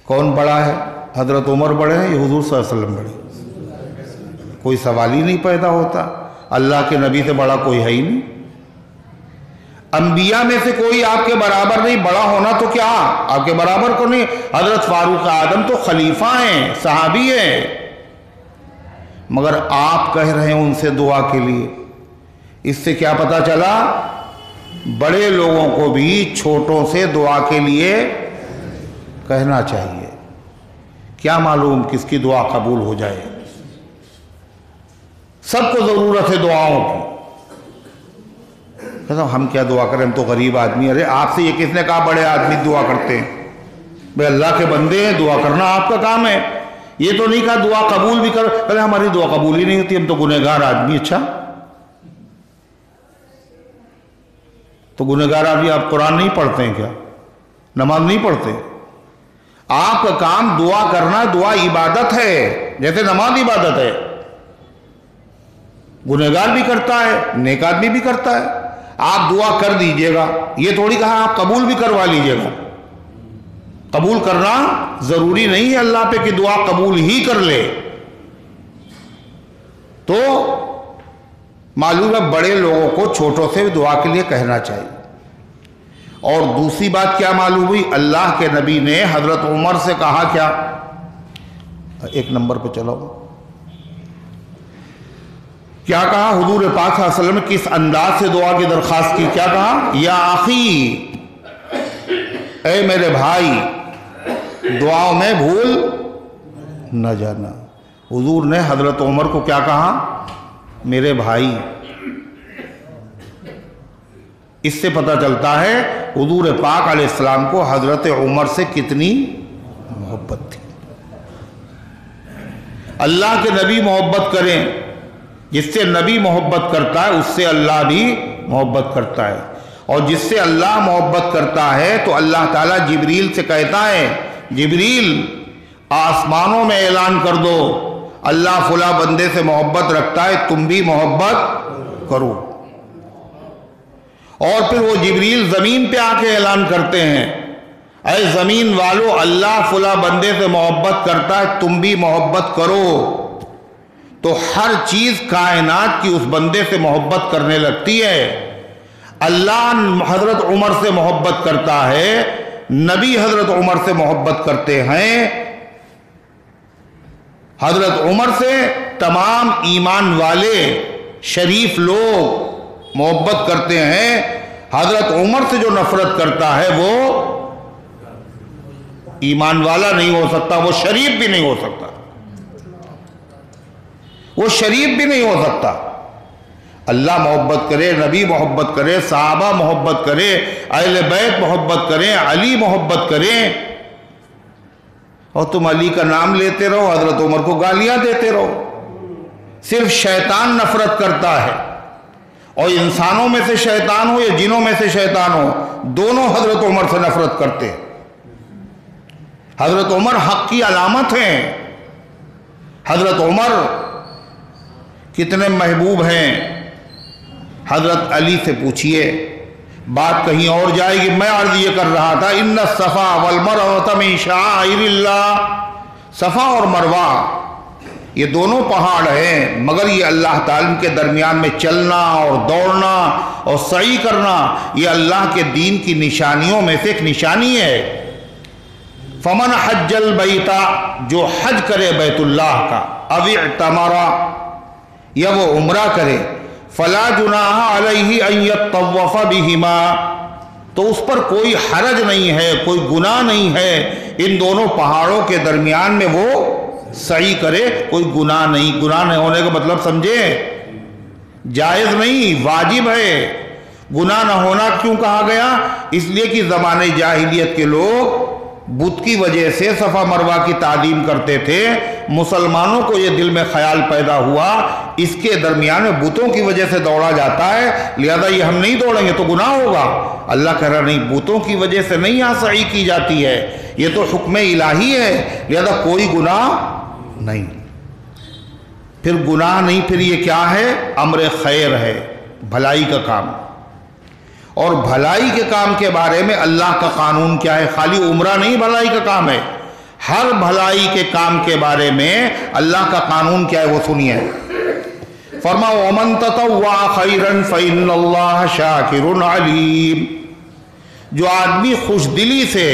کون بڑا ہے؟ حضرت عمر بڑے ہیں یا حضور صلی اللہ علیہ وسلم بڑے؟ کوئی سوال ہی نہیں پیدا ہوتا. اللہ کے نبی سے بڑا کوئی ہے ہی نہیں. انبیاء میں سے کوئی آپ کے برابر نہیں. بڑا ہونا تو کیا آپ کے برابر کو نہیں. حضرت فاروق اعظم تو خلیفہ ہیں، صحابی ہیں، مگر آپ کہہ رہے ہیں ان سے دعا کے لیے. اس سے کیا پتا چلا؟ بڑے لوگوں کو بھی چھوٹوں سے دعا کے لیے کہنا چاہیے. کیا معلوم کس کی دعا قبول ہو جائے. سب کو ضرورت ہے دعاؤں کی. ہم کیا دعا کریں، ہم تو غریب آدمی. ارے آپ سے یہ کس نے کہا بڑے آدمی دعا کرتے ہیں؟ بھئی اللہ کے بندے ہیں، دعا کرنا آپ کا کام ہے. یہ تو نہیں کہا دعا قبول بھی کرو. ارے ہماری دعا قبول ہی نہیں ہوتی، ہم تو گنہگار آدمی. اچھا تو گنہگار آدمی آپ قرآن نہیں پڑھتے ہیں کیا؟ نماز نہیں پڑھتے؟ آپ کا کام دعا کرنا. دعا عبادت ہے جیسے نماز عبادت ہے. گنہگار بھی کرتا ہے، نیک آدمی بھی کرتا ہے. آپ دعا کر دیجئے گا، یہ تھوڑی کہا آپ قبول بھی کروا لیجئے گا. قبول کرنا ضروری نہیں ہے اللہ پہ کہ دعا قبول ہی کر لے. تو معلوم ہے بڑے لوگوں کو چھوٹوں سے بھی دعا کے لیے کہنا چاہیے. اور دوسری بات کیا معلوم ہوئی؟ اللہ کے نبی نے حضرت عمر سے کہا کیا؟ ایک نمبر پہ چلو. کیا کہا حضور پاک صلی اللہ علیہ وسلم نے؟ کس انداز سے دعا کی درخواست کی؟ کیا کہا؟ یا اخی، اے میرے بھائی، دعاؤں میں بھول نہ جانا. حضور نے حضرت عمر کو کیا کہا؟ میرے بھائی. اس سے پتہ چلتا ہے حضور پاک علیہ السلام کو حضرت عمر سے کتنی محبت تھی. اللہ کے نبی محبت کریں، جس سے نبی محبت کرتا ہے اس سے اللہ بھی محبت کرتا ہے. اور جس سے اللہ محبت کرتا ہے تو اللہ تعالیٰ جبریل سے کہتا ہے، جبریل آسمانوں میں اعلان کر دو اللہ فلاں بندے سے محبت رکھتا ہے، تم بھی محبت کرو. اور پھر وہ جبریل زمین پہ آ کے اعلان کرتے ہیں، اے زمین والو، اللہ فلاں بندے سے محبت کرتا ہے، تم بھی محبت کرو. تو ہر چیز کائنات کی اس بندے سے محبت کرنے لگتی ہے. اللہ حضرت عمر سے محبت کرتا ہے، نبی حضرت عمر سے محبت کرتے ہیں. حضرت عمر سے تمام ایمان والے شریف لوگ محبت کرتے ہیں. حضرت عمر سے جو نفرت کرتا ہے وہ ایمان والا نہیں ہو سکتا، وہ شریف بھی نہیں ہو سکتا، وہ شریف بھی نہیں ہو سکتا. اللہ محبت کرے، نبی محبت کرے، صحابہ محبت کرے، اہل بیت محبت کریں، علی محبت کریں، اور تم علی کا نام لیتے رہو، حضرت عمر کو گالیاں دیتے رہو. صرف شیطان نفرت کرتا ہے، اور انسانوں میں سے شیطان ہو یا جنوں میں سے شیطان ہو، دونوں حضرت عمر سے نفرت کرتے. حضرت عمر حق کی علامت ہیں. حضرت عمر کتنے محبوب ہیں. حضرت علی سے پوچھئے، بات کہیں اور جائے گی. میں عرض یہ کر رہا تھا، ان الصفا والمروہ من شعائر اللہ، صفا اور مروہ یہ دونوں پہاڑ ہیں، مگر یہ اللہ تعالیٰ کے درمیان میں چلنا اور دوڑنا اور سعی کرنا یہ اللہ کے دین کی نشانیوں میں سے ایک نشانی ہے. فمن حج البیت، جو حج کرے بیت اللہ کا، او اعتمر، یا وہ عمرہ کرے، فلا جناح علیہ ان یطوف بہما، تو اس پر کوئی حرج نہیں ہے، کوئی گناہ نہیں ہے ان دونوں پہاڑوں کے درمیان میں وہ سعی کرے. کوئی گناہ نہیں. گناہ نہیں ہونے کا مطلب سمجھے؟ جائز نہیں، واجب ہے. گناہ نہ ہونا کیوں کہا گیا؟ اس لیے کہ زمانے جاہلیت کے لوگ بت کی وجہ سے صفا مروہ کی تعظیم کرتے تھے. مسلمانوں کو یہ دل میں خیال پیدا ہوا اس کے درمیان میں بتوں کی وجہ سے دوڑا جاتا ہے، لہذا یہ ہم نہیں دوڑیں گے تو گناہ ہوگا. اللہ کہہ رہا نہیں، بتوں کی وجہ سے نہیں یہاں سعی کی جاتی ہے، یہ تو حکم الہی ہے، لہذا کوئی گناہ نہیں. پھر گناہ نہیں، پھر یہ کیا ہے؟ امر خیر ہے، بھلائی کا کام. اور بھلائی کے کام کے بارے میں اللہ کا قانون کیا ہے؟ خالی عمرہ نہیں بھلائی کا کام ہے، ہر بھلائی کے کام کے بارے میں اللہ کا قانون کیا ہے وہ سنیے. فرمایا وَمَن تَطَوَّعَ خَيْرًا فَإِنَّ اللَّهَ شَاكِرٌ عَلِيمٌ، جو آدمی خوش دلی سے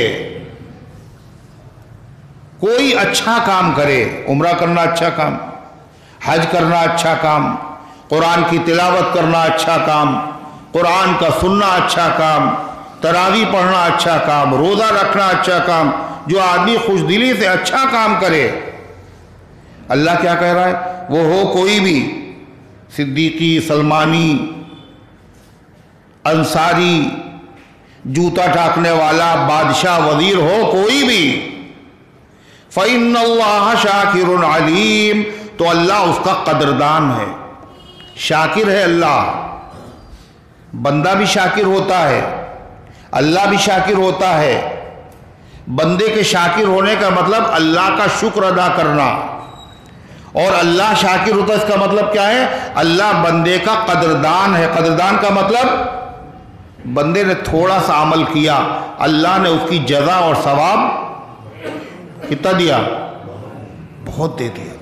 کوئی اچھا کام کرے، عمرہ کرنا اچھا کام، حج کرنا اچھا کام، قرآن کی تلاوت کرنا اچھا کام، قرآن کا سننا اچھا کام، تراویح پڑھنا اچھا کام، روزہ رکھنا اچھا کام، جو آدمی خوش دلی سے اچھا کام کرے، اللہ کیا کہہ رہا ہے؟ وہ ہو کوئی بھی، صدیقی، سلمانی، انصاری، جوتا ٹھاکنے والا، بادشاہ، وزیر ہو کوئی بھی، فَإِنَّ اللَّهَ شَاكِرٌ عَلِيمٌ، تو اللہ اس کا قدردان ہے، شاکر ہے. اللہ بندہ بھی شاکر ہوتا ہے، اللہ بھی شاکر ہوتا ہے. بندے کے شاکر ہونے کا مطلب اللہ کا شکر ادا کرنا، اور اللہ شاکر ہوتا ہے اس کا مطلب کیا ہے؟ اللہ بندے کا قدردان ہے. قدردان کا مطلب بندے نے تھوڑا سا عمل کیا، اللہ نے اس کی جزا اور ثواب کتنا دیا؟ بہت دے دیا۔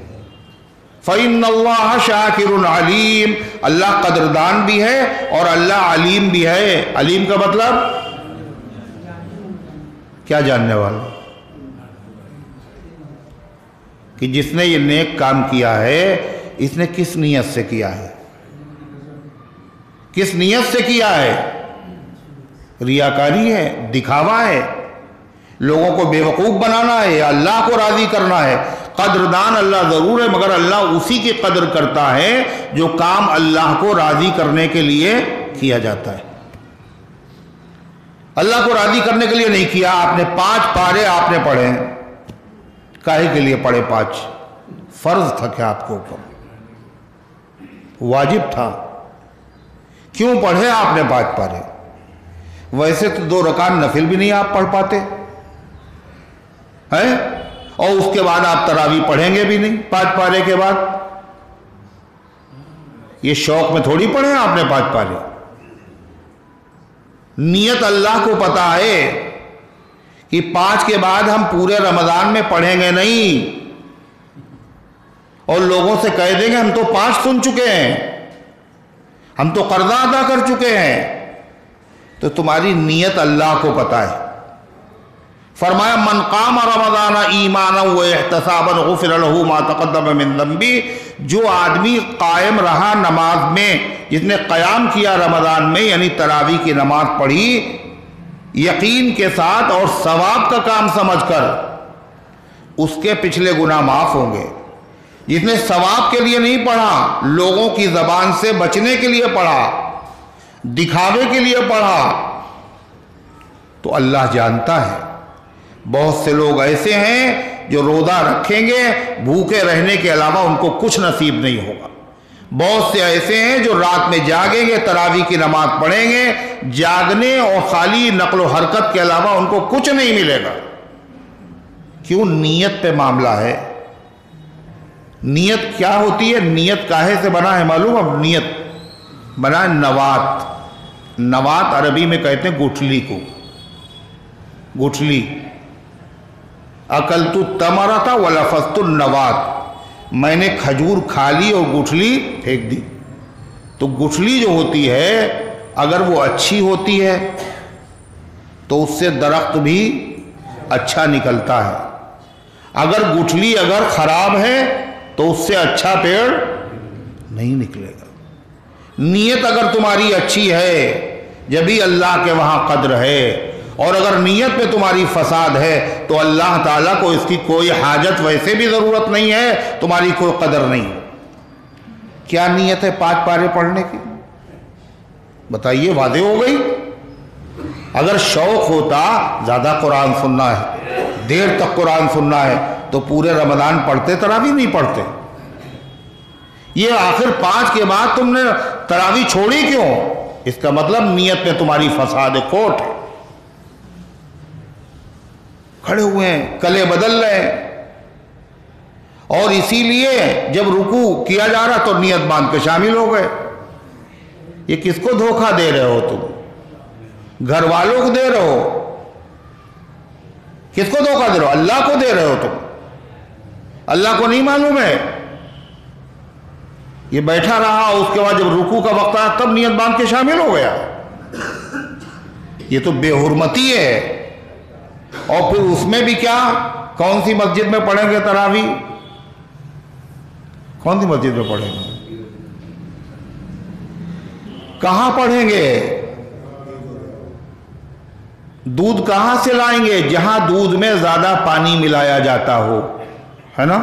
فَإِنَّ اللَّهَ شَاكِرٌ عَلِيمٌ، اللہ قدردان بھی ہے اور اللہ علیم بھی ہے۔ علیم کا مطلب کیا؟ جاننے والا، کہ جس نے یہ نیک کام کیا ہے اس نے کس نیت سے کیا ہے، کس نیت سے کیا ہے؟ ریاکاری ہے، دکھاوا ہے، لوگوں کو بیوقوف بنانا ہے یا اللہ کو راضی کرنا ہے؟ قدردان اللہ ضرور ہے، مگر اللہ اسی کی قدر کرتا ہے جو کام اللہ کو راضی کرنے کے لیے کیا جاتا ہے۔ اللہ کو راضی کرنے کے لیے نہیں کیا۔ آپ نے 5 پارے آپ نے پڑھے، کاہے کے لیے پڑھے 5؟ فرض تھا کیا آپ کو اوپر؟ واجب تھا۔ کیوں پڑھے آپ نے 5 پارے؟ ویسے تو 2 رکعت نفل بھی نہیں آپ پڑھ پاتے ہیں، اور اس کے بعد آپ تراویح پڑھیں گے بھی نہیں 5 پارے کے بعد۔ یہ شوق میں تھوڑی پڑھے آپ نے 5 پارے۔ نیت اللہ کو پتا ہے کہ 5 کے بعد ہم پورے رمضان میں پڑھیں گے نہیں، اور لوگوں سے کہہ دیں گے ہم تو 5 سن چکے ہیں، ہم تو قرضہ ادا کر چکے ہیں۔ تو تمہاری نیت اللہ کو پتا ہے۔ فرمایا من قام رمضان ایمانا و احتسابا غفر له ما تقدم من ذنبی، جو آدمی قائم رہا نماز میں، جس نے قیام کیا رمضان میں، یعنی تراویح کی نماز پڑھی یقین کے ساتھ اور ثواب کا کام سمجھ کر، اس کے پچھلے گناہ معاف ہوں گے۔ جس نے ثواب کے لیے نہیں پڑھا، لوگوں کی زبان سے بچنے کے لیے پڑھا، دکھاوے کے لیے پڑھا، تو اللہ جانتا ہے بہت سے لوگ ایسے ہیں جو روزہ رکھیں گے، بھوکے رہنے کے علاوہ ان کو کچھ نصیب نہیں ہوگا۔ بہت سے ایسے ہیں جو رات میں جاگیں گے، تراویح کی نماز پڑھیں گے، جاگنے اور خالی نقل و حرکت کے علاوہ ان کو کچھ نہیں ملے گا۔ کیوں؟ نیت پہ معاملہ ہے۔ نیت کیا ہوتی ہے؟ نیت کاہے سے بنا ہے معلوم؟ اب نیت بنا ہے نوات۔ نوات عربی میں کہتے ہیں گٹھلی کو، گٹھلی۔ اکلت التمرۃ ولفظت النوات، میں نے کھجور کھا لی اور گٹھلی پھینک دی۔ تو گٹھلی جو ہوتی ہے اگر وہ اچھی ہوتی ہے تو اس سے درخت بھی اچھا نکلتا ہے، اگر گٹھلی اگر خراب ہے تو اس سے اچھا پیڑ نہیں نکلے گا۔ نیت اگر تمہاری اچھی ہے جبھی اللہ کے وہاں قدر ہے، اور اگر نیت پہ تمہاری فساد ہے تو اللہ تعالیٰ کو اس کی کوئی حاجت ویسے بھی ضرورت نہیں ہے، تمہاری کوئی قدر نہیں۔ کیا نیت ہے 5 پارے پڑھنے کی؟ بتائیے، واضح ہو گئی؟ اگر شوق ہوتا زیادہ قرآن سننا ہے، دیر تک قرآن سننا ہے، تو پورے رمضان پڑھتے، تراویح نہیں پڑھتے۔ یہ آخر 5 کے بعد تم نے تراویح چھوڑی کیوں؟ اس کا مطلب نیت میں تمہاری فساد کھوٹ ہے۔ کھڑے ہوئے ہیں، کلے بدل رہے ہیں، اور اسی لیے جب رکوع کیا جا رہا تو نیت باندھ کے شامل ہو گئے۔ یہ کس کو دھوکہ دے رہے ہو تم؟ گھر والوں کو دے رہے ہو؟ کس کو دھوکہ دے رہے ہو؟ اللہ کو دے رہے ہو تم۔ اللہ کو نہیں معلوم ہے؟ یہ بیٹھا رہا، اس کے بعد جب رکوع کا وقت آیا تب نیت باندھ کے شامل ہو گیا۔ یہ تو بے حرمتی ہے۔ اور پھر اس میں بھی کیا؟ کون سی مسجد میں پڑھیں گے تراویح؟ کون سی مسجد میں پڑھیں گے؟ کہاں پڑھیں گے؟ دودھ کہاں سے لائیں گے؟ جہاں دودھ میں زیادہ پانی ملایا جاتا ہو، ہے نا؟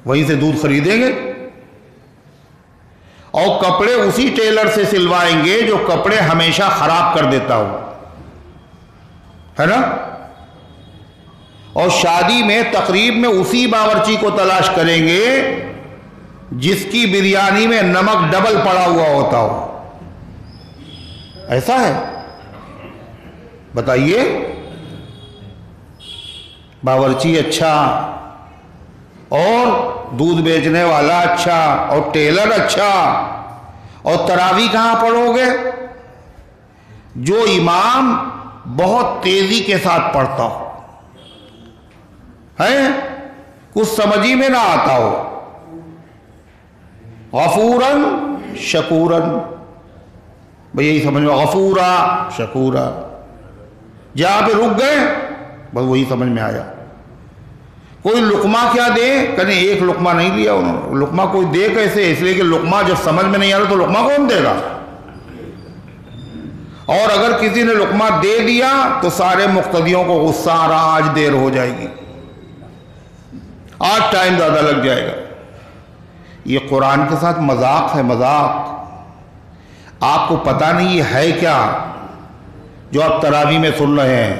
وہیں سے دودھ خریدیں گے، اور کپڑے اسی ٹیلر سے سلوائیں گے جو کپڑے ہمیشہ خراب کر دیتا ہو، ہے نا؟ اور شادی میں تقریب میں اسی باورچی کو تلاش کریں گے جس کی بریانی میں نمک ڈبل پڑا ہوا ہوتا ہو۔ ایسا ہے؟ بتائیے، باورچی اچھا، اور دودھ بیچنے والا اچھا، اور ٹیلر اچھا، اور تراویح کہاں پڑھو گے؟ جو امام بہت تیزی کے ساتھ پڑھتا ہو، ہے کچھ سمجھ ہی میں نہ آتا ہو. غفوراً شکوراً، بھئی یہی سمجھ میں، غفورا شکورا. جہاں پہ رک گئے بس وہی سمجھ میں آیا. کوئی لقمہ کیا دے، کہیں ایک لقمہ نہیں لیا انہوں نے. لقمہ کوئی دے کیسے؟ اس لیے کہ لقمہ جب سمجھ میں نہیں آ رہا تو لقمہ کون دے گا؟ اور اگر کسی نے لقمہ دے دیا تو سارے مقتدیوں کو غصہ آ رہا، آج دیر ہو جائے گی، آج ٹائم زیادہ لگ جائے گا. یہ قرآن کے ساتھ مذاق ہے، مذاق. آپ کو پتہ نہیں یہ ہے کیا جو آپ تراویح میں سن رہے ہیں.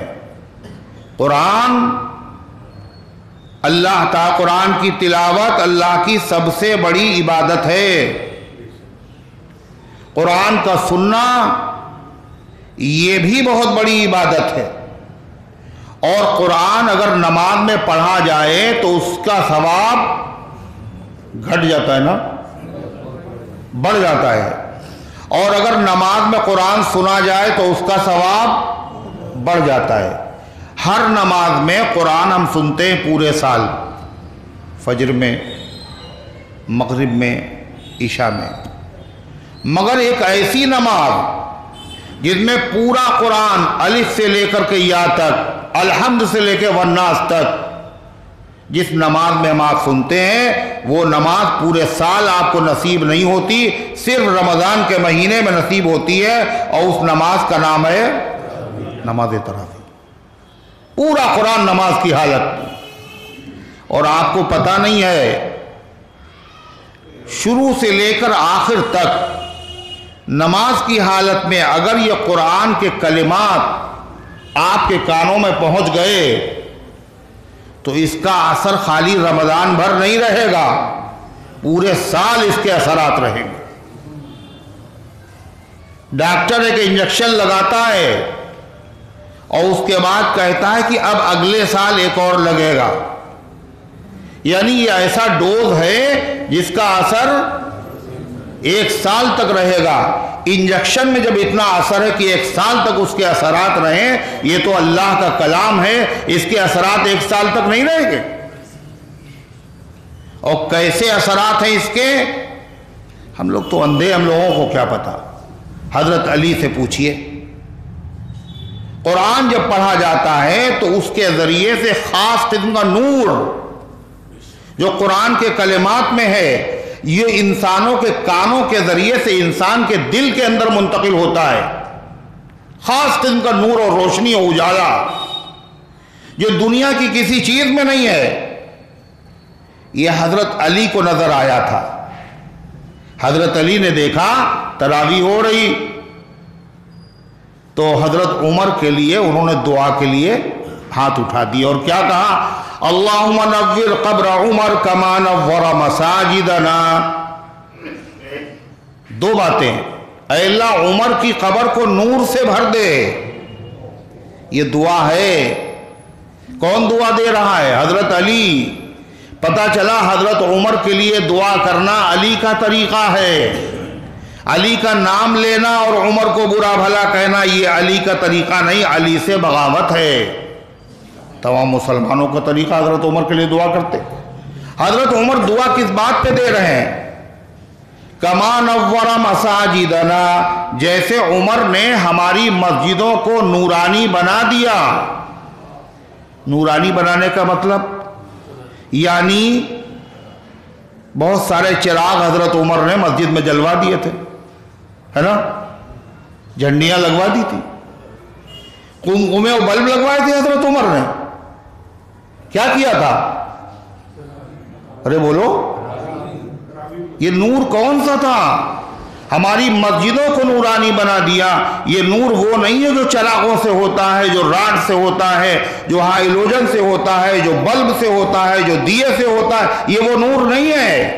قرآن اللہ تعالیٰ، قرآن کی تلاوت اللہ کی سب سے بڑی عبادت ہے. قرآن کا سننا یہ بھی بہت بڑی عبادت ہے. اور قرآن اگر نماز میں پڑھا جائے تو اس کا ثواب گھٹ جاتا ہے نا، بڑھ جاتا ہے. اور اگر نماز میں قرآن سنا جائے تو اس کا ثواب بڑھ جاتا ہے. ہر نماز میں قرآن ہم سنتے ہیں پورے سال، فجر میں، مغرب میں، عشاء میں. مگر ایک ایسی نماز جس میں پورا قرآن الف سے لے کر کے یا تک، الحمد سے لے کے والناس تک، جس نماز میں ہم آپ سنتے ہیں وہ نماز پورے سال آپ کو نصیب نہیں ہوتی، صرف رمضان کے مہینے میں نصیب ہوتی ہے. اور اس نماز کا نام ہے نماز تراویح. پورا قرآن نماز کی حالت. اور آپ کو پتہ نہیں ہے شروع سے لے کر آخر تک نماز کی حالت میں اگر یہ قرآن کے کلمات آپ کے کانوں میں پہنچ گئے تو اس کا اثر خالی رمضان بھر نہیں رہے گا، پورے سال اس کے اثرات رہیں گے. ڈاکٹر ایک انجیکشن لگاتا ہے اور اس کے بعد کہتا ہے کہ اب اگلے سال ایک اور لگے گا. یعنی یہ ایسا ڈوز ہے جس کا اثر ایک سال تک رہے گا. انجیکشن میں جب اتنا اثر ہے کہ ایک سال تک اس کے اثرات رہیں، یہ تو اللہ کا کلام ہے، اس کے اثرات ایک سال تک نہیں رہیں گے. اور کیسے اثرات ہیں اس کے، ہم لوگ تو اندھے، ہم لوگوں کو کیا پتا. حضرت علی سے پوچھئے. قرآن جب پڑھا جاتا ہے تو اس کے ذریعے سے خاص قسم کا نور جو قرآن کے کلمات میں ہے، یہ انسانوں کے کانوں کے ذریعے سے انسان کے دل کے اندر منتقل ہوتا ہے. خاص قسم کا نور اور روشنی اور اجالا جو دنیا کی کسی چیز میں نہیں ہے. یہ حضرت علی کو نظر آیا تھا. حضرت علی نے دیکھا تراویح ہو رہی تو حضرت عمر کے لیے انہوں نے دعا کے لیے ہاتھ اٹھا دی اور کیا کہا، اللہم نور قبر عمر کما نور مساجدنا. دو باتیں، اے اللہ عمر کی قبر کو نور سے بھر دے. یہ دعا ہے. کون دعا دے رہا ہے؟ حضرت علی. پتہ چلا حضرت عمر کے لیے دعا کرنا علی کا طریقہ ہے. علی کا نام لینا اور عمر کو برا بھلا کہنا یہ علی کا طریقہ نہیں، علی سے بغاوت ہے. تمام مسلمانوں کا طریقہ حضرت عمر کے لیے دعا کرتے. حضرت عمر دعا کس بات پہ دے رہے ہیں؟ کما نور مساجدنا، جیسے عمر نے ہماری مسجدوں کو نورانی بنا دیا. نورانی بنانے کا مطلب یعنی بہت سارے چراغ حضرت عمر نے مسجد میں جلوا دیے تھے، ہے نا، جھنڈیاں لگوا دی تھی، قمقمے اور بلب لگوائے تھے حضرت عمر نے. کیا کیا تھا؟ ارے بولو، یہ نور کون سا تھا؟ ہماری مسجدوں کو نورانی بنا دیا. یہ نور وہ نہیں ہے جو چراغوں سے ہوتا ہے، جو راڈ سے ہوتا ہے، جو ہائیلوجن سے ہوتا ہے، جو بلب سے ہوتا ہے، جو دیے سے ہوتا ہے. یہ وہ نور نہیں ہے.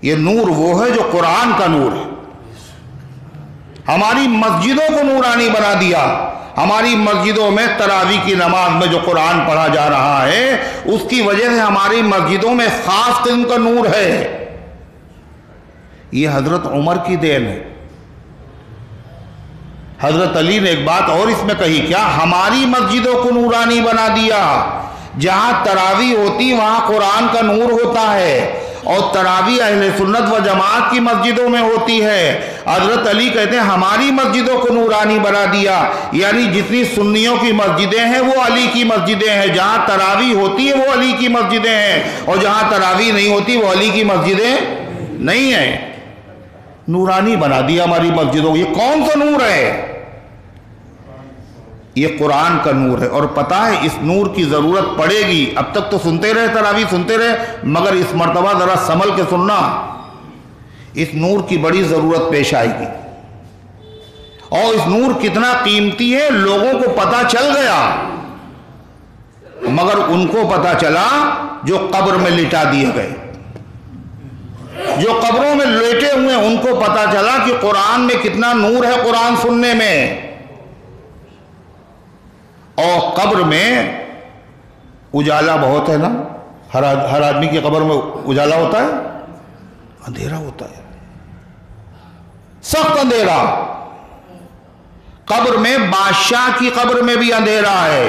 یہ نور وہ ہے جو قرآن کا نور ہے. ہماری مسجدوں کو نورانی بنا دیا. ہماری مسجدوں میں تراویح کی نماز میں جو قرآن پڑھا جا رہا ہے اس کی وجہ سے ہماری مسجدوں میں خاص قسم کا نور ہے. یہ حضرت عمر کی دین ہے. حضرت علی نے ایک بات اور اس میں کہی، کیا ہماری مسجدوں کو نورانی بنا دیا. جہاں تراویح ہوتی وہاں قرآن کا نور ہوتا ہے، اور تراویح اہل سنت و جماعت کی مسجدوں میں ہوتی ہے۔ حضرت علی کہتے ہیں ہماری مسجدوں کو نورانی بنا دیا، یعنی جتنی سنیوں کی مسجدیں ہیں وہ علی کی مسجدیں ہیں، جہاں تراویح ہوتی ہے وہ علی کی مسجدیں ہیں، اور جہاں تراویح نہیں ہوتی وہ علی کی مسجدیں نہیں ہیں۔ نورانی بنا دیا ہماری مسجدوں کو۔ یہ کون سا نور ہے؟ یہ قرآن کا نور ہے، اور پتہ ہے اس نور کی ضرورت پڑے گی۔ اب تک تو سنتے رہے تراویح سنتے رہے، مگر اس مرتبہ ذرا سنبھل کے سننا، اس نور کی بڑی ضرورت پیش آئے گی۔ اور اس نور کتنا قیمتی ہے لوگوں کو پتہ چل گیا، مگر ان کو پتہ چلا جو قبر میں لٹا دیے گئے، جو قبروں میں لیٹے ہوئے ان کو پتہ چلا کہ قرآن میں کتنا نور ہے قرآن سننے میں۔ اور قبر میں اجالا بہت ہے نا، ہر آدمی کی قبر میں اجالا ہوتا ہے، اندھیرا ہوتا ہے، سخت اندھیرا۔ قبر میں بادشاہ کی قبر میں بھی اندھیرا ہے،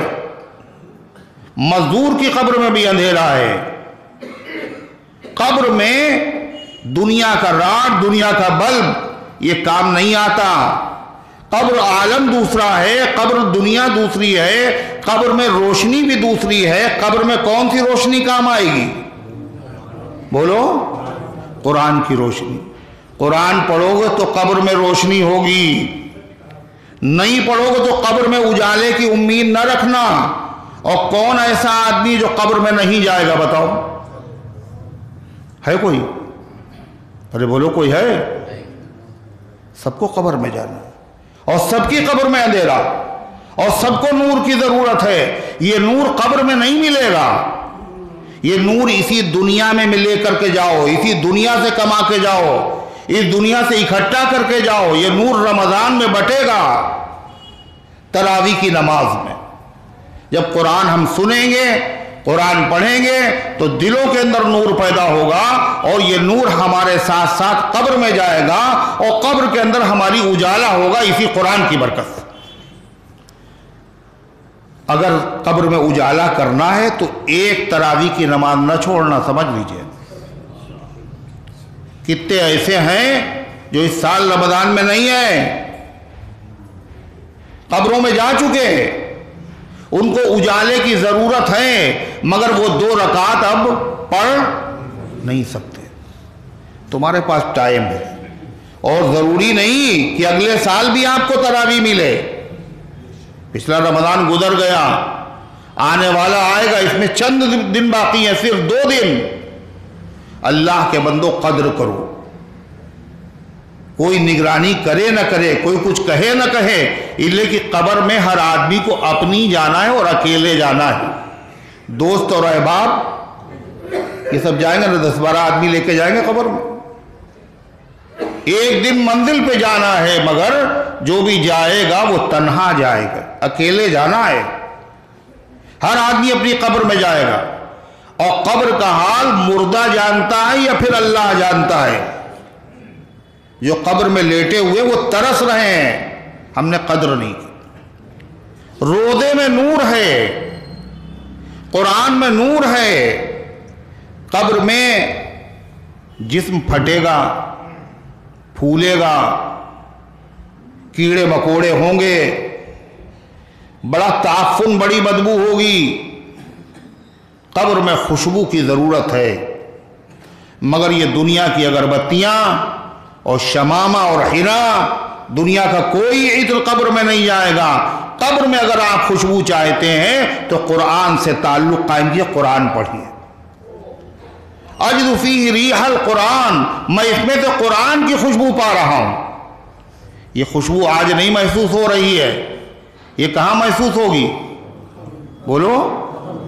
مزدور کی قبر میں بھی اندھیرا ہے۔ قبر میں دنیا کا راڈ، دنیا کا بلب یہ کام نہیں آتا۔ قبر عالم دوسرا ہے، قبر دنیا دوسری ہے، قبر میں روشنی بھی دوسری ہے۔ قبر میں کون سی روشنی کام آئے گی؟ بولو، قرآن کی روشنی۔ قرآن پڑھو گے تو قبر میں روشنی ہوگی، نہیں پڑھو گے تو قبر میں اجالے کی امید نہ رکھنا۔ اور کون ایسا آدمی جو قبر میں نہیں جائے گا؟ بتاؤ، ہے کوئی؟ ارے بولو، کوئی ہے؟ سب کو قبر میں جانا ہے، اور سب کی قبر میں اندھیرا، اور سب کو نور کی ضرورت ہے۔ یہ نور قبر میں نہیں ملے گا، یہ نور اسی دنیا میں لے کر کے جاؤ، اسی دنیا سے کما کے جاؤ، اس دنیا سے اکٹھا کر کے جاؤ۔ یہ نور رمضان میں بٹے گا، تراویح کی نماز میں۔ جب قرآن ہم سنیں گے، قرآن پڑھیں گے تو دلوں کے اندر نور پیدا ہوگا، اور یہ نور ہمارے ساتھ ساتھ قبر میں جائے گا، اور قبر کے اندر ہماری اجالا ہوگا اسی قرآن کی برکت سے۔ اگر قبر میں اجالا کرنا ہے تو ایک تراویح کی نماز نہ چھوڑنا، سمجھ لیجئے۔ کتنے ایسے ہیں جو اس سال رمضان میں نہیں ہیں، قبروں میں جا چکے، ان کو اجالے کی ضرورت ہے، مگر وہ 2 رکعت اب پڑھ نہیں سکتے۔ تمہارے پاس ٹائم ہے، اور ضروری نہیں کہ اگلے سال بھی آپ کو تراویح ملے۔ پچھلا رمضان گزر گیا، آنے والا آئے گا، اس میں چند دن باقی ہیں، صرف 2 دن۔ اللہ کے بندو قدر کرو، کوئی نگرانی کرے نہ کرے، کوئی کچھ کہے نہ کہے، اللہ کی قبر میں ہر آدمی کو اپنی جانا ہے اور اکیلے جانا ہے۔ دوست اور احباب یہ سب جائیں گے نا، 10-12 آدمی لے کے جائیں گے قبر میں، ایک دن منزل پہ جانا ہے، مگر جو بھی جائے گا وہ تنہا جائے گا، اکیلے جانا ہے۔ ہر آدمی اپنی قبر میں جائے گا، اور قبر کا حال مردہ جانتا ہے یا پھر اللہ جانتا ہے۔ جو قبر میں لیٹے ہوئے وہ ترس رہے ہیں، ہم نے قدر نہیں کی۔ روضے میں نور ہے، قرآن میں نور ہے، قبر میں جسم پھٹے گا، پھولے گا، کیڑے مکوڑے ہوں گے، بڑا تعفن، بڑی بدبو ہوگی۔ قبر میں خوشبو کی ضرورت ہے، مگر یہ دنیا کی اگربتیاں اور شمامہ اور حنا، دنیا کا کوئی عطر قبر میں نہیں جائے گا۔ قبر میں اگر آپ خوشبو چاہتے ہیں تو قرآن سے تعلق قائم کیجیے، قرآن پڑھیے۔ اجد فیہ ریح القرآن، میں اس میں سے قرآن کی خوشبو پا رہا ہوں۔ یہ خوشبو آج نہیں محسوس ہو رہی ہے، یہ کہاں محسوس ہوگی؟ بولو،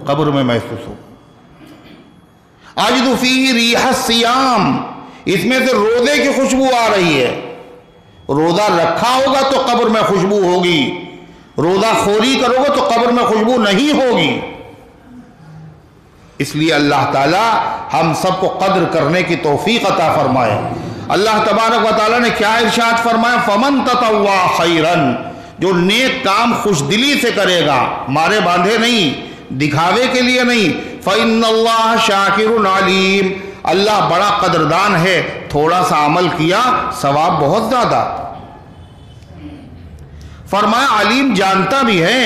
قبر میں محسوس ہوگی۔ اجد فیہ ریح الصیام، اس میں سے روزے کی خوشبو آ رہی ہے۔ روزہ رکھا ہوگا تو قبر میں خوشبو ہوگی، روزہ خوری کرو گے تو قبر میں خوشبو نہیں ہوگی۔ اس لیے اللہ تعالی ہم سب کو قدر کرنے کی توفیق عطا فرمائے۔ اللہ تبارک و تعالی نے کیا ارشاد فرمایا؟ فمن تطوع خیرا، جو نیک کام خوش دلی سے کرے گا، مارے باندھے نہیں، دکھاوے کے لیے نہیں۔ فَإِنَّ اللَّهَ شَاكِرٌ عَلِيمٌ، اللہ بڑا قدردان ہے، تھوڑا سا عمل کیا ثواب بہت زیادہ۔ فرمایا علیم جانتا بھی ہے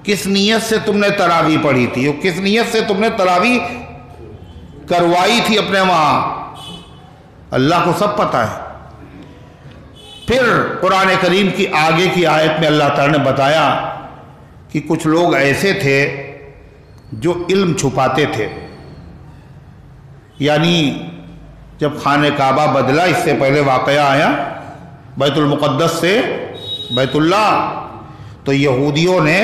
کس نیت سے تم نے تراویح پڑھی تھی اور کس نیت سے تم نے تراویح کروائی تھی اپنے وہاں، اللہ کو سب پتہ ہے۔ پھر قرآن کریم کی آگے کی آیت میں اللہ تعالیٰ نے بتایا کہ کچھ لوگ ایسے تھے جو علم چھپاتے تھے، یعنی جب خانہ کعبہ بدلا، اس سے پہلے واقعہ آیا بیت المقدس سے بیت اللہ، تو یہودیوں نے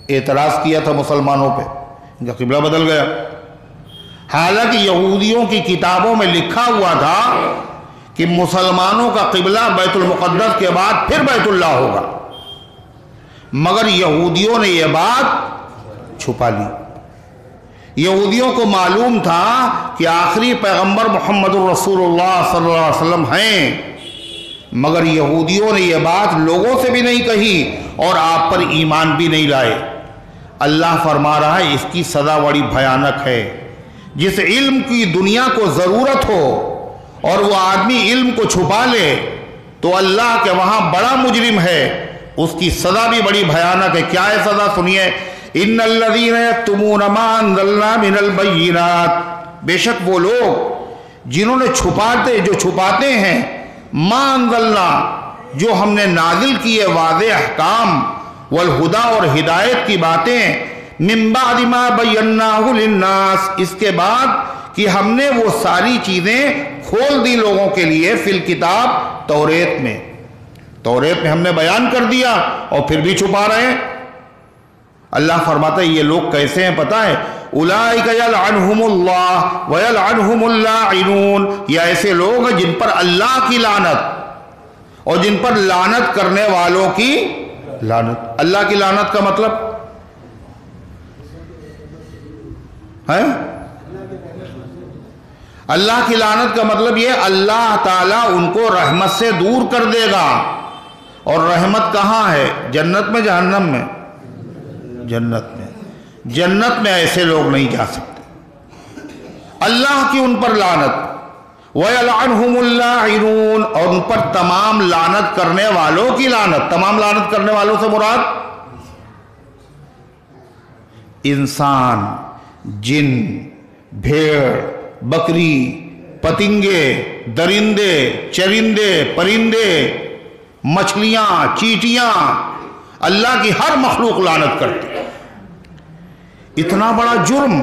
اعتراض کیا تھا مسلمانوں پہ، ان کا قبلہ بدل گیا، حالانکہ یہودیوں کی کتابوں میں لکھا ہوا تھا کہ مسلمانوں کا قبلہ بیت المقدس کے بعد پھر بیت اللہ ہوگا، مگر یہودیوں نے یہ بات چھپا لی۔ یہودیوں کو معلوم تھا کہ آخری پیغمبر محمد الرسول اللہ صلی اللہ علیہ وسلم ہیں، مگر یہودیوں نے یہ بات لوگوں سے بھی نہیں کہی اور آپ پر ایمان بھی نہیں لائے۔ اللہ فرما رہا ہے اس کی سزا بڑی بھیانک ہے۔ جس علم کی دنیا کو ضرورت ہو اور وہ آدمی علم کو چھپا لے تو اللہ کے وہاں بڑا مجرم ہے، اس کی سزا بھی بڑی بھیانک ہے۔ کیا ہے سزا؟ سنیے، ان الذین یکتمون ما انزلنا من البینات، بے شک وہ لوگ جنہوں نے چھپاتے ہیں ما انزلنا، جو ہم نے نازل کیے واضح احکام، والہدا اور ہدایت کی باتیں، من بعد ما بیناہ للناس، اس کے بعد کہ ہم نے وہ ساری چیزیں کھول دی لوگوں کے لیے، فی الکتاب، توریت میں ہم نے بیان کر دیا اور پھر بھی چھپا رہے ہیں۔ اللہ فرماتا ہے یہ لوگ کیسے ہیں پتہ ہے؟ اولئک یلعنہم اللہ ویلعنہم اللاعنون، یہ ایسے لوگ ہیں جن پر اللہ کی لعنت اور جن پر لعنت کرنے والوں کی لعنت۔ اللہ کی لعنت کا مطلب ہے، اللہ کی لعنت کا مطلب یہ اللہ تعالیٰ ان کو رحمت سے دور کر دے گا، اور رحمت کہاں ہے؟ جنت میں، جہنم میں؟ جنت میں ایسے لوگ نہیں جا سکتے۔ اللہ کی ان پر لعنت، وَيَلْعَنْهُمُ اللَّاعِنُونَ، اور ان پر تمام لعنت کرنے والوں کی لعنت۔ تمام لعنت کرنے والوں سے مراد انسان، جن، بھیڑ، بکری، پتنگے، درندے، چرندے، پرندے، مچھلیاں، چیٹیاں، اللہ کی ہر مخلوق لعنت کرتی۔ اتنا بڑا جرم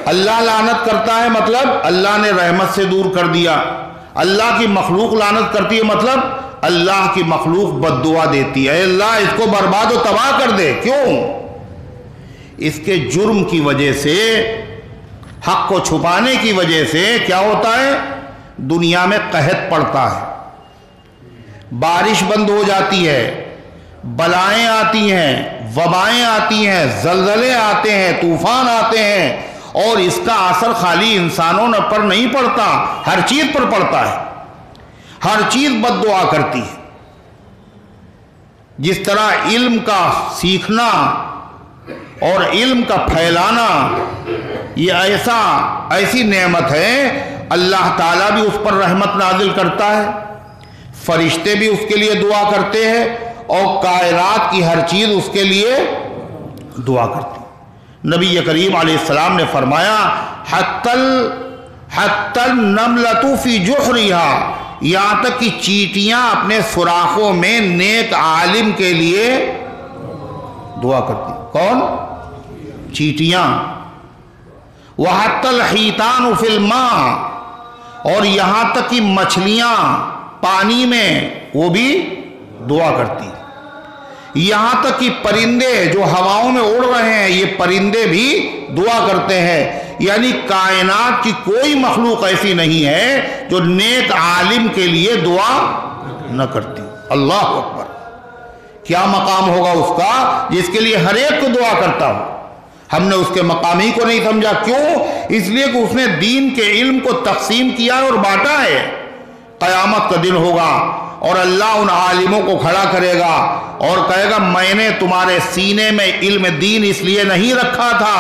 اللہ لعنت کرتا ہے، مطلب اللہ نے رحمت سے دور کر دیا۔ اللہ کی مخلوق لعنت کرتی ہے، مطلب اللہ کی مخلوق بد دعا دیتی ہے، اللہ اس کو برباد و تباہ کر دے۔ کیوں؟ اس کے جرم کی وجہ سے، حق کو چھپانے کی وجہ سے کیا ہوتا ہے؟ دنیا میں قحط پڑتا ہے، بارش بند ہو جاتی ہے، بلائیں آتی ہیں، وبائیں آتی ہیں، زلزلے آتے ہیں، طوفان آتے ہیں، اور اس کا اثر خالی انسانوں پر نہیں پڑتا، ہر چیز پر پڑتا ہے، ہر چیز بد دعا کرتی ہے۔ جس طرح علم کا سیکھنا اور علم کا پھیلانا یہ ایسی نعمت ہے، اللہ تعالیٰ بھی اس پر رحمت نازل کرتا ہے، فرشتے بھی اس کے لیے دعا کرتے ہیں، اور کائنات کی ہر چیز اس کے لیے دعا کرتی ہے۔ نبی کریم علیہ السلام نے فرمایا حتی النملۃ فی جحرہا، یہاں تک کہ چیٹیاں اپنے سوراخوں میں نیک عالم کے لیے دعا کرتی۔ کون؟ چیٹیاں۔ وحتی الحیتان فی الماء، اور یہاں تک کہ مچھلیاں پانی میں وہ بھی دعا کرتی۔ یہاں تک کہ پرندے جو ہواؤں میں اڑ رہے ہیں، یہ پرندے بھی دعا کرتے ہیں۔ یعنی کائنات کی کوئی مخلوق ایسی نہیں ہے جو نیک عالم کے لیے دعا نہ کرتی۔ اللہ اکبر! کیا مقام ہوگا اس کا جس کے لیے ہر ایک کو دعا کرتا ہوں۔ ہم نے اس کے مقام ہی کو نہیں سمجھا۔ کیوں؟ اس لیے کہ اس نے دین کے علم کو تقسیم کیا اور بانٹا ہے۔ قیامت کا دن ہوگا اور اللہ ان عالموں کو کھڑا کرے گا اور کہے گا میں نے تمہارے سینے میں علم دین اس لیے نہیں رکھا تھا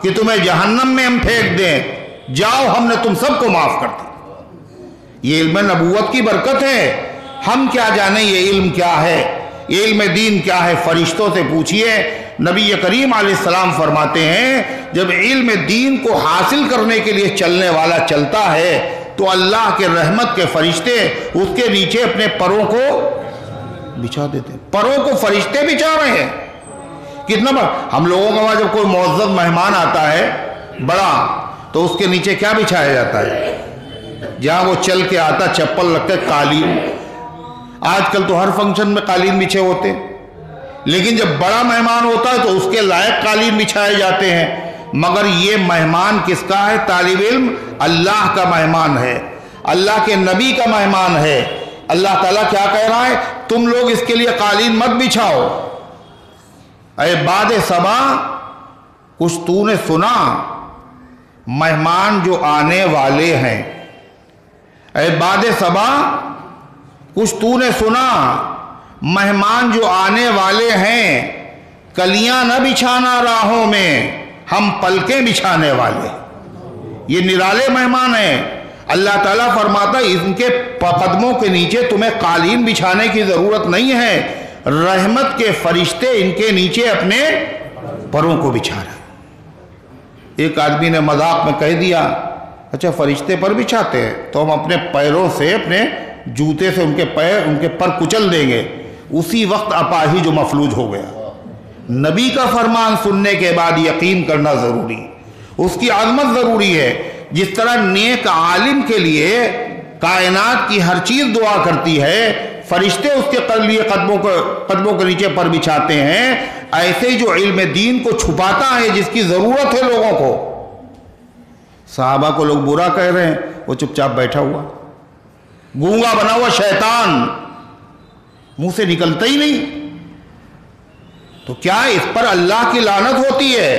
کہ تمہیں جہنم میں ہم پھینک دیں، جاؤ ہم نے تم سب کو معاف کر دیا۔ یہ علم نبوت کی برکت ہے۔ ہم کیا جانیں یہ علم کیا ہے، یہ علم دین کیا ہے؟ فرشتوں سے پوچھئے۔ نبی کریم علیہ السلام فرماتے ہیں جب علم دین کو حاصل کرنے کے لیے چلنے والا چلتا ہے تو اللہ کے رحمت کے فرشتے اس کے نیچے اپنے پروں کو بچھا دیتے ہیں۔ پروں کو فرشتے بچھا رہے ہیں۔ کتنا بڑا! ہم لوگوں کا وہاں جب کوئی معزز مہمان آتا ہے بڑا تو اس کے نیچے کیا بچھایا جاتا ہے؟ جہاں وہ چل کے آتا چپل رکھ کے قالین۔ آج کل تو ہر فنکشن میں قالین بچھے ہوتے ہیں، لیکن جب بڑا مہمان ہوتا ہے تو اس کے لائق قالین بچھائے جاتے ہیں۔ مگر یہ مہمان کس کا ہے؟ طالب علم اللہ کا مہمان ہے، اللہ کے نبی کا مہمان ہے۔ اللہ تعالیٰ کیا کہہ رہا ہے؟ تم لوگ اس کے لیے قالین مت بچھاؤ۔ اے باد صبا کچھ تو نے سنا؟ مہمان جو آنے والے ہیں، اے باد صبا کچھ تو نے سنا؟ مہمان جو آنے والے ہیں، کلیاں نہ بچھانا راہوں میں، ہم پلکیں بچھانے والے۔ یہ نرالے مہمان ہیں۔ اللہ تعالیٰ فرماتا ہے ان کے قدموں کے نیچے تمہیں قالین بچھانے کی ضرورت نہیں ہے، رحمت کے فرشتے ان کے نیچے اپنے پروں کو بچھا رہے ہیں۔ ایک آدمی نے مذاق میں کہہ دیا اچھا فرشتے پر بچھاتے ہیں تو ہم اپنے پیروں سے، اپنے جوتے سے ان کے پر کچل دیں گے۔ اسی وقت اپاہی جو مفلوج ہو گیا۔ نبی کا فرمان سننے کے بعد یقین کرنا ضروری، اس کی عظمت ضروری ہے۔ جس طرح نیک عالم کے لیے کائنات کی ہر چیز دعا کرتی ہے، فرشتے اس کے لیے قدموں کے نیچے پر بچھاتے ہیں، ایسے جو علم دین کو چھپاتا ہے، جس کی ضرورت ہے لوگوں کو۔ صحابہ کو لوگ برا کہہ رہے ہیں، وہ چپ چاپ بیٹھا ہوا، گونگا بنا ہوا شیطان، منہ سے نکلتا ہی نہیں۔ تو کیا اس پر اللہ کی لعنت ہوتی ہے،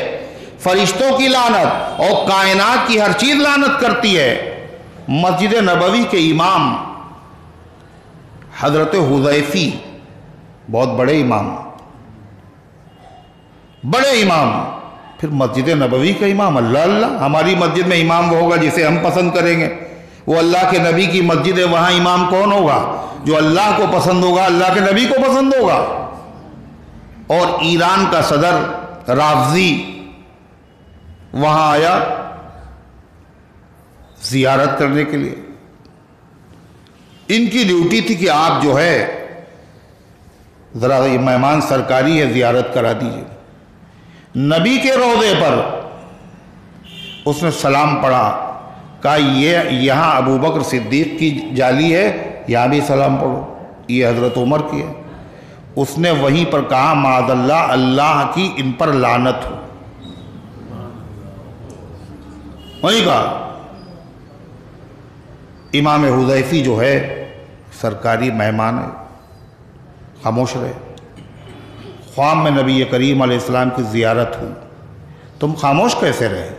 فرشتوں کی لعنت، اور کائنات کی ہر چیز لعنت کرتی ہے۔ مسجد نبوی کے امام حضرت حذیفی، بہت بڑے امام، پھر مسجد نبوی کا امام، اللہ اللہ، ہماری مسجد میں امام وہ ہوگا جسے ہم پسند کریں گے، وہ اللہ کے نبی کی مسجد ہے، وہاں امام کون ہوگا؟ جو اللہ کو پسند ہوگا، اللہ کے نبی کو پسند ہوگا۔ اور ایران کا صدر رافضی وہاں آیا زیارت کرنے کے لیے۔ ان کی ڈیوٹی تھی کہ آپ جو ہے ذرا یہ مہمان سرکاری ہے زیارت کرا دیجیے۔ نبی کے روضے پر اس نے سلام پڑھا، کہا یہ یہاں ابو بکر صدیق کی جالی ہے، یہاں بھی سلام پڑھو، یہ حضرت عمر کی ہے۔ اس نے وہیں پر کہا معاذ اللہ، اللہ کی ان پر لعنت ہو، وہیں کہا۔ امام حذیفی جو ہے سرکاری مہمان ہے، خاموش رہے۔ خواب میں نبی کریم علیہ السلام کی زیارت ہوئی، تم خاموش کیسے رہے؟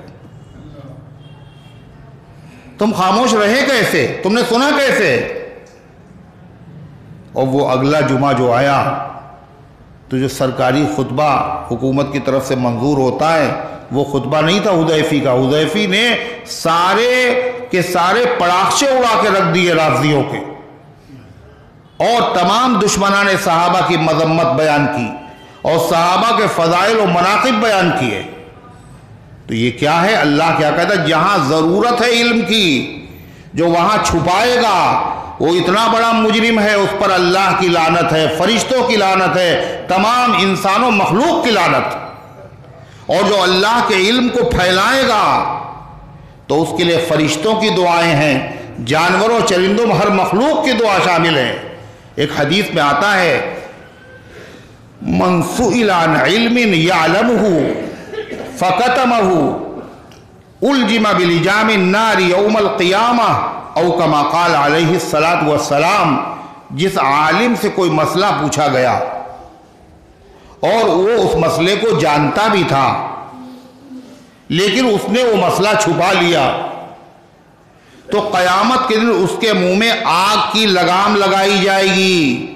تم خاموش رہے کیسے؟ تم نے سنا کیسے؟ اور وہ اگلا جمعہ جو آیا تو جو سرکاری خطبہ حکومت کی طرف سے منظور ہوتا ہے، وہ خطبہ نہیں تھا حذیفی کا۔ حذیفی نے سارے کے سارے پڑاخچے اڑا کے رکھ دیے رافضیوں کے، اور تمام دشمنان صحابہ کی مذمت بیان کی، اور صحابہ کے فضائل و مناقب بیان کیے۔ تو یہ کیا ہے؟ اللہ کیا کہتا ہے؟ جہاں ضرورت ہے علم کی، جو وہاں چھپائے گا وہ اتنا بڑا مجرم ہے، اس پر اللہ کی لعنت ہے، فرشتوں کی لعنت ہے، تمام انسان و مخلوق کی لعنت۔ اور جو اللہ کے علم کو پھیلائے گا تو اس کے لیے فرشتوں کی دعائیں ہیں، جانوروں چرندوں ہر مخلوق کی دعا شامل ہے۔ ایک حدیث میں آتا ہے من سئل عن علم يعلمه فكتمه الجم بلجام النار یوم القیامہ او کما قال علیہ الصلاۃ والسلام۔ جس عالم سے کوئی مسئلہ پوچھا گیا اور وہ اس مسئلے کو جانتا بھی تھا، لیکن اس نے وہ مسئلہ چھپا لیا، تو قیامت کے دن اس کے منہ میں آگ کی لگام لگائی جائے گی۔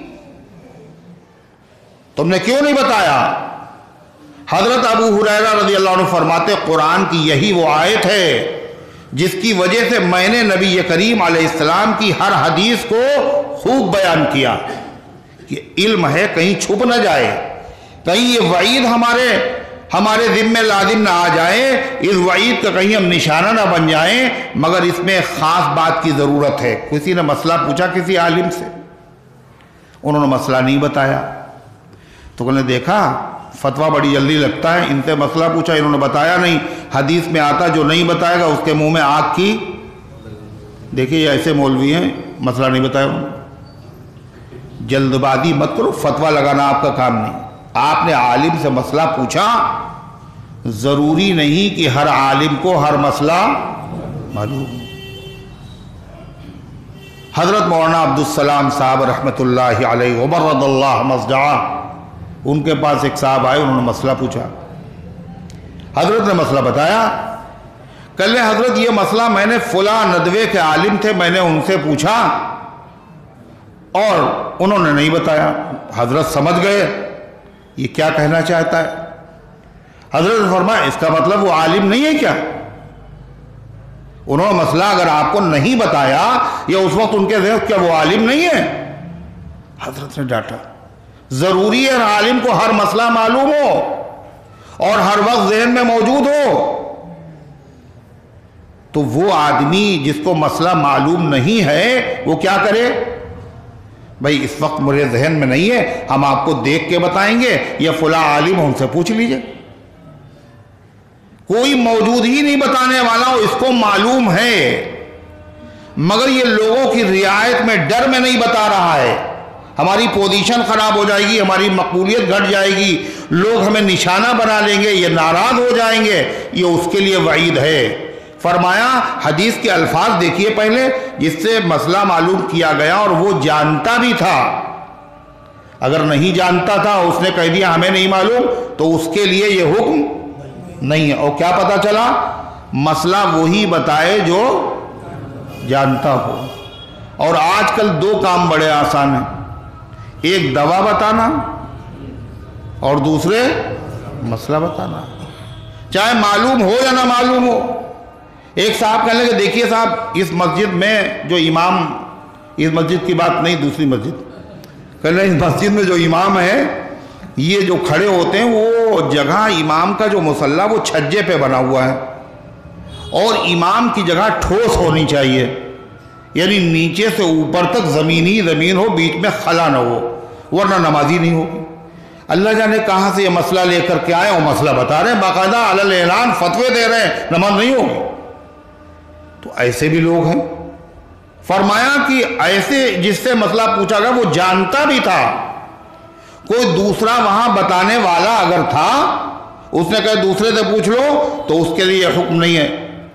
تم نے کیوں نہیں بتایا؟ حضرت ابو ہریرہ رضی اللہ عنہ فرماتے قرآن کی یہی وہ آیت ہے جس کی وجہ سے میں نے نبی کریم علیہ السلام کی ہر حدیث کو خوب بیان کیا کہ علم ہے، کہیں چھپ نہ جائے، کہیں یہ وعید ہمارے ذمہ لازم نہ آ جائے، اس وعید کا کہیں ہم نشانہ نہ بن جائیں، مگر اس میں خاص بات کی ضرورت ہے۔ کسی نے مسئلہ پوچھا کسی عالم سے، انہوں نے مسئلہ نہیں بتایا، تو انہوں نے دیکھا فتویٰ بڑی جلدی لگتا ہے، ان سے مسئلہ پوچھا انہوں نے بتایا نہیں، حدیث میں آتا جو نہیں بتائے گا اس کے منہ میں آگ کی۔ دیکھیے یہ ایسے مولوی ہیں، مسئلہ نہیں بتایا انہوں نے۔ جلد بازی مت کرو، فتویٰ لگانا آپ کا کام نہیں۔ آپ نے عالم سے مسئلہ پوچھا، ضروری نہیں کہ ہر عالم کو ہر مسئلہ معلوم ہو۔ حضرت مولانا عبدالسلام صاحب رحمۃ اللہ علیہ وبرد اللہ مضجعہ، ان کے پاس ایک صاحب آئے، انہوں نے مسئلہ پوچھا، حضرت نے مسئلہ بتایا، کہنے حضرت یہ مسئلہ میں نے فلاں ندوے کے عالم تھے، میں نے ان سے پوچھا اور انہوں نے نہیں بتایا۔ حضرت سمجھ گئے یہ کیا کہنا چاہتا ہے۔ حضرت نے فرمایا اس کا مطلب وہ عالم نہیں ہے کیا؟ انہوں نے مسئلہ اگر آپ کو نہیں بتایا یا اس وقت ان کے ذہن کیا وہ عالم نہیں ہے؟ حضرت نے ڈانٹا، ضروری ہے عالم کو ہر مسئلہ معلوم ہو اور ہر وقت ذہن میں موجود ہو۔ تو وہ آدمی جس کو مسئلہ معلوم نہیں ہے وہ کیا کرے؟ بھائی اس وقت میرے ذہن میں نہیں ہے، ہم آپ کو دیکھ کے بتائیں گے، یا فلاں عالم ان سے پوچھ لیجئے۔ کوئی موجود ہی نہیں بتانے والا ہو، اس کو معلوم ہے مگر یہ لوگوں کی رعایت میں ڈر میں نہیں بتا رہا ہے، ہماری پوزیشن خراب ہو جائے گی، ہماری مقبولیت گھٹ جائے گی، لوگ ہمیں نشانہ بنا لیں گے، یہ ناراض ہو جائیں گے، یہ اس کے لیے وعید ہے۔ فرمایا حدیث کے الفاظ دیکھیے پہلے، جس سے مسئلہ معلوم کیا گیا اور وہ جانتا بھی تھا، اگر نہیں جانتا تھا اس نے کہہ دیا ہمیں نہیں معلوم تو اس کے لیے یہ حکم نہیں ہے۔ اور کیا پتا چلا؟ مسئلہ وہی بتائے جو جانتا ہو۔ اور آج کل دو کام بڑے آسان ہیں، ایک دوا بتانا اور دوسرے مسئلہ بتانا، چاہے معلوم ہو یا نہ معلوم ہو۔ ایک صاحب کہنے لگے دیکھیے صاحب اس مسجد میں جو امام، اس مسجد کی بات نہیں دوسری مسجد، کہنے لگے اس مسجد میں جو امام ہے یہ جو کھڑے ہوتے ہیں وہ جگہ امام کا جو مصلی وہ چھجے پہ بنا ہوا ہے اور امام کی جگہ ٹھوس ہونی چاہیے، یعنی نیچے سے اوپر تک زمین ہی زمین ہو، بیچ میں خلا نہ ہو، ورنہ نمازی نہیں ہوگی۔ اللہ جانے کہاں سے یہ مسئلہ لے کر کے آئے، وہ مسئلہ بتا رہے ہیں، باقاعدہ علی اعلان فتوے دے رہے ہیں نماز نہیں ہوگی۔ تو ایسے بھی لوگ ہیں۔ فرمایا کہ ایسے جس سے مسئلہ پوچھا گیا وہ جانتا بھی تھا، کوئی دوسرا وہاں بتانے والا اگر تھا اس نے کہا دوسرے سے پوچھ لو تو اس کے لیے یہ حکم نہیں ہے۔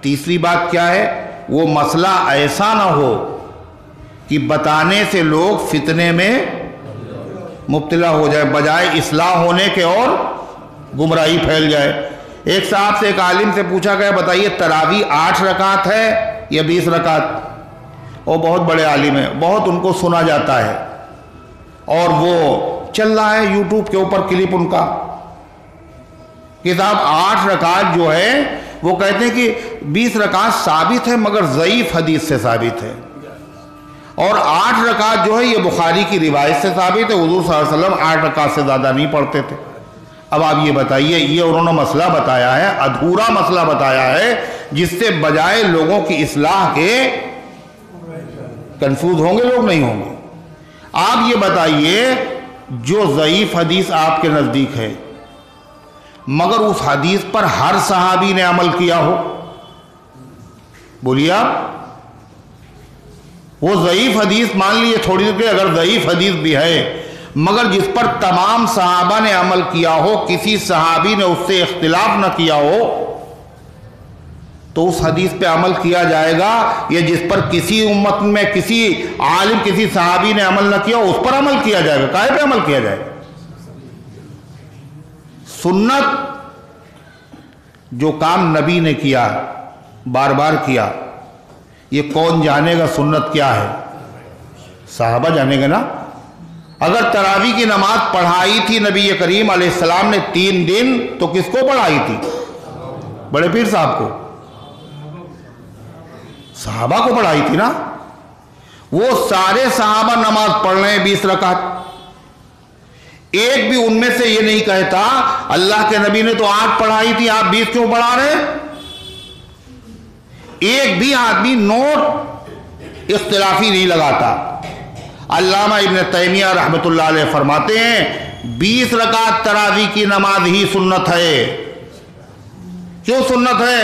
تیسری بات کیا ہے؟ وہ مسئلہ ایسا نہ ہو کہ بتانے سے لوگ فتنے میں مبتلا ہو جائے، بجائے اصلاح ہونے کے اور گمراہی پھیل جائے۔ ایک صاحب سے ایک عالم سے پوچھا گیا بتائیے تراویح 8 رکعت ہے یا 20 رکعت؟ وہ بہت بڑے عالم ہیں، بہت ان کو سنا جاتا ہے اور وہ چل رہا ہے یوٹیوب کے اوپر کلپ ان کا کہ صاحب 8 رکعت جو ہے وہ کہتے ہیں کہ 20 رکعت ثابت ہے مگر ضعیف حدیث سے ثابت ہے، اور 8 رکعت جو ہے یہ بخاری کی روایت سے ثابت ہے، حضور صلی اللہ علیہ وسلم 8 رکعت سے زیادہ نہیں پڑھتے تھے۔ اب آپ یہ بتائیے، یہ انہوں نے مسئلہ بتایا ہے، ادھورا مسئلہ بتایا ہے جس سے بجائے لوگوں کی اصلاح کے کنفیوز ہوں گے لوگ، نہیں ہوں گے۔ آپ یہ بتائیے جو ضعیف حدیث آپ کے نزدیک ہے مگر اس حدیث پر ہر صحابی نے عمل کیا ہو، بولیے آپ، وہ ضعیف حدیث مان لیے تھوڑی دیر اگر ضعیف حدیث بھی ہے مگر جس پر تمام صحابہ نے عمل کیا ہو، کسی صحابی نے اس سے اختلاف نہ کیا ہو، تو اس حدیث پہ عمل کیا جائے گا، یا جس پر کسی امت میں کسی عالم کسی صحابی نے عمل نہ کیا ہو اس پر عمل کیا جائے گا؟ کائے پہ عمل کیا جائے گا؟ سنت جو کام نبی نے کیا بار بار کیا، یہ کون جانے گا سنت کیا ہے؟ صحابہ جانے گا نا۔ اگر تراویح کی نماز پڑھائی تھی نبی کریم علیہ السلام نے 3 دن تو کس کو پڑھائی تھی؟ بڑے پیر صاحب کو، صحابہ کو پڑھائی تھی نا۔ وہ سارے صحابہ نماز پڑھ رہے ہیں 20 رکعت، ایک بھی ان میں سے یہ نہیں کہتا اللہ کے نبی نے تو 8 پڑھائی تھی، آپ 20 کیوں پڑھا رہے ہیں؟ ایک بھی آدمی نوٹ اختلافی نہیں لگاتا۔ علامہ ابن تیمیہ رحمۃ اللہ علیہ فرماتے ہیں 20 رکعت تراویح کی نماز ہی سنت ہے۔ کیوں سنت ہے؟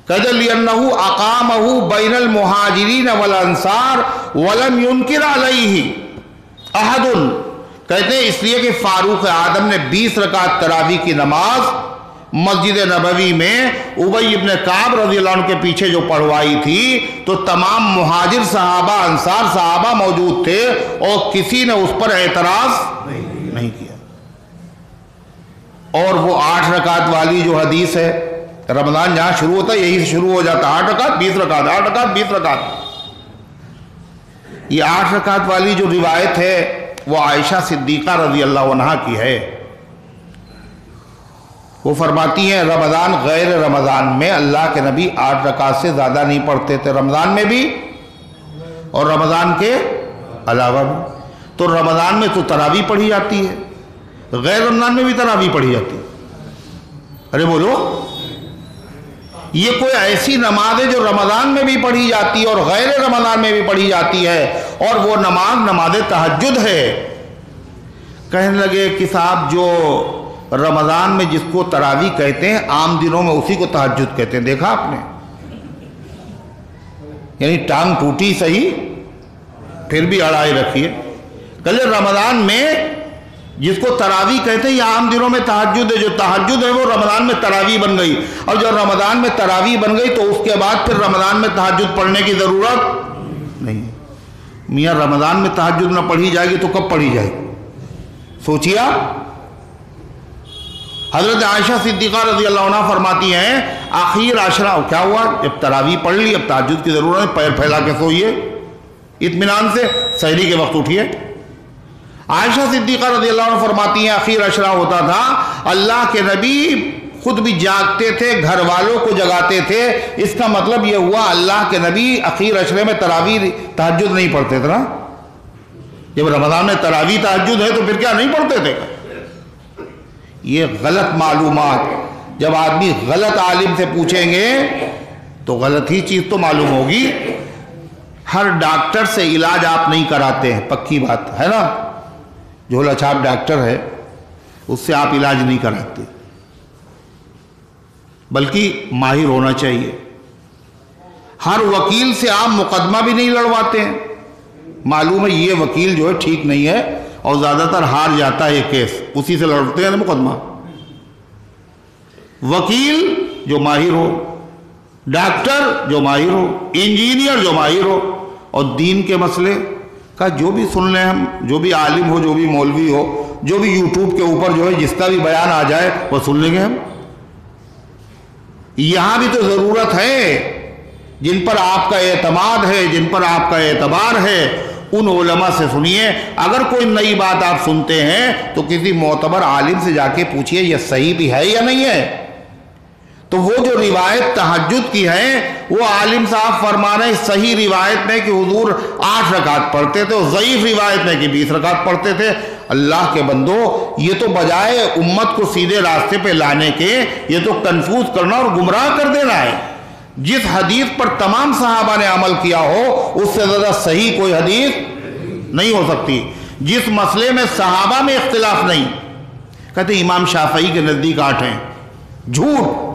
کہتے لِأَنَّهُ أَقَامَهُ بَيْنَ الْمُهَاجِرِينَ وَالْأَنصَارِ وَلَمْ يُنْكِرْ عَلَيْهِ أَحَدٌ۔ کہتے ہیں اس لیے کہ فاروق اعظم نے 20 رکعت تراویح کی نماز مسجد نبوی میں ابی ابن کعب رضی اللہ عنہ کے پیچھے جو پڑھوائی تھی تو تمام مہاجر صحابہ انصار صحابہ موجود تھے اور کسی نے اس پر اعتراض نہیں کیا۔ اور وہ 8 رکعت والی جو حدیث ہے، رمضان جہاں شروع ہوتا ہے یہی سے شروع ہو جاتا، 8 رکعت 20 رکعت 8 رکعت 20 رکعت۔ یہ 8 رکعت والی جو روایت ہے وہ عائشہ صدیقہ رضی اللہ عنہا کی ہے۔ وہ فرماتی ہیں رمضان غیر رمضان میں اللہ کے نبی 8 رکعت سے زیادہ نہیں پڑھتے تھے، رمضان میں بھی اور رمضان کے علاوہ بھی۔ تو رمضان میں تو تراویح پڑھی جاتی ہے، غیر رمضان میں بھی تراویح پڑھی جاتی ہے۔ ارے بولو، یہ کوئی ایسی نماز ہے جو رمضان میں بھی پڑھی جاتی ہے اور غیر رمضان میں بھی پڑھی جاتی ہے، اور وہ نماز تہجد ہے۔ کہنے لگے کہ صاحب جو رمضان میں جس کو تراویح کہتے ہیں عام دنوں میں اسی کو تہجد کہتے ہیں، دیکھا آپ نے؟ یعنی ٹانگ ٹوٹی صحیح پھر بھی اڑائی رکھیے۔ کہلے رمضان میں جس کو تراویح کہتے ہیں یہ عام دنوں میں تہجد ہے، جو تہجد ہے وہ رمضان میں تراویح بن گئی، اور جب رمضان میں تراویح بن گئی تو اس کے بعد پھر رمضان میں تہجد پڑھنے کی ضرورت نہیں۔ میاں رمضان میں تہجد نہ پڑھی جائے گی تو کب پڑھی جائے گی؟ سوچیے آپ۔ حضرت عائشہ صدیقہ رضی اللہ عنہ فرماتی ہیں آخر عشرہ کیا ہوا، جب تراویح پڑھ لی اب تہجد کی ضرورت ہے، پیر پھیلا کے سوئیے اطمینان سے، سحری کے وقت اٹھیے۔ عائشہ صدیقہ رضی اللہ عنہ فرماتی ہیں آخر عشرہ ہوتا تھا، اللہ کے نبی خود بھی جاگتے تھے، گھر والوں کو جگاتے تھے۔ اس کا مطلب یہ ہوا اللہ کے نبی اخیر عشرے میں تراویح تہجد نہیں پڑھتے تھے نا۔ جب رمضان میں تراویح تہجد ہے تو پھر کیا نہیں پڑھتے تھے؟ یہ غلط معلومات، جب آدمی غلط عالم سے پوچھیں گے تو غلط ہی چیز تو معلوم ہوگی۔ ہر ڈاکٹر سے علاج آپ نہیں کراتے ہیں، پکی بات ہے نا۔ جھولا چھاپ ڈاکٹر ہے اس سے آپ علاج نہیں کراتے، بلکہ ماہر ہونا چاہیے۔ ہر وکیل سے آپ مقدمہ بھی نہیں لڑواتے ہیں، معلوم ہے یہ وکیل جو ہے ٹھیک نہیں ہے اور زیادہ تر ہار جاتا ہے یہ کیس، اسی سے لڑتے ہیں مقدمہ۔ وکیل جو ماہر ہو، ڈاکٹر جو ماہر ہو، انجینئر جو ماہر ہو، اور دین کے مسئلے کا جو بھی سن لیں ہم، جو بھی عالم ہو، جو بھی مولوی ہو، جو بھی یوٹیوب کے اوپر جو ہے جس کا بھی بیان آ جائے وہ سن لیں گے ہم۔ یہاں بھی تو ضرورت ہے جن پر آپ کا اعتماد ہے، جن پر آپ کا اعتبار ہے، ان علماء سے سنیے۔ اگر کوئی نئی بات آپ سنتے ہیں تو کسی معتبر عالم سے جا کے پوچھئے یہ صحیح بھی ہے یا نہیں ہے۔ تو وہ جو روایت تہجد کی ہے وہ عالم صاحب فرما رہے ہیں صحیح روایت میں کہ حضور 8 رکعت پڑھتے تھے، اور ضعیف روایت میں کہ 20 رکعت پڑھتے تھے۔ اللہ کے بندو، یہ تو بجائے امت کو سیدھے راستے پہ لانے کے یہ تو کنفیوز کرنا اور گمراہ کر دینا ہے۔ جس حدیث پر تمام صحابہ نے عمل کیا ہو اس سے زیادہ صحیح کوئی حدیث نہیں ہو سکتی۔ جس مسئلے میں صحابہ میں اختلاف نہیں، کہتے ہیں امام شافعی کے نزدیک 8 ہیں، جھوٹ۔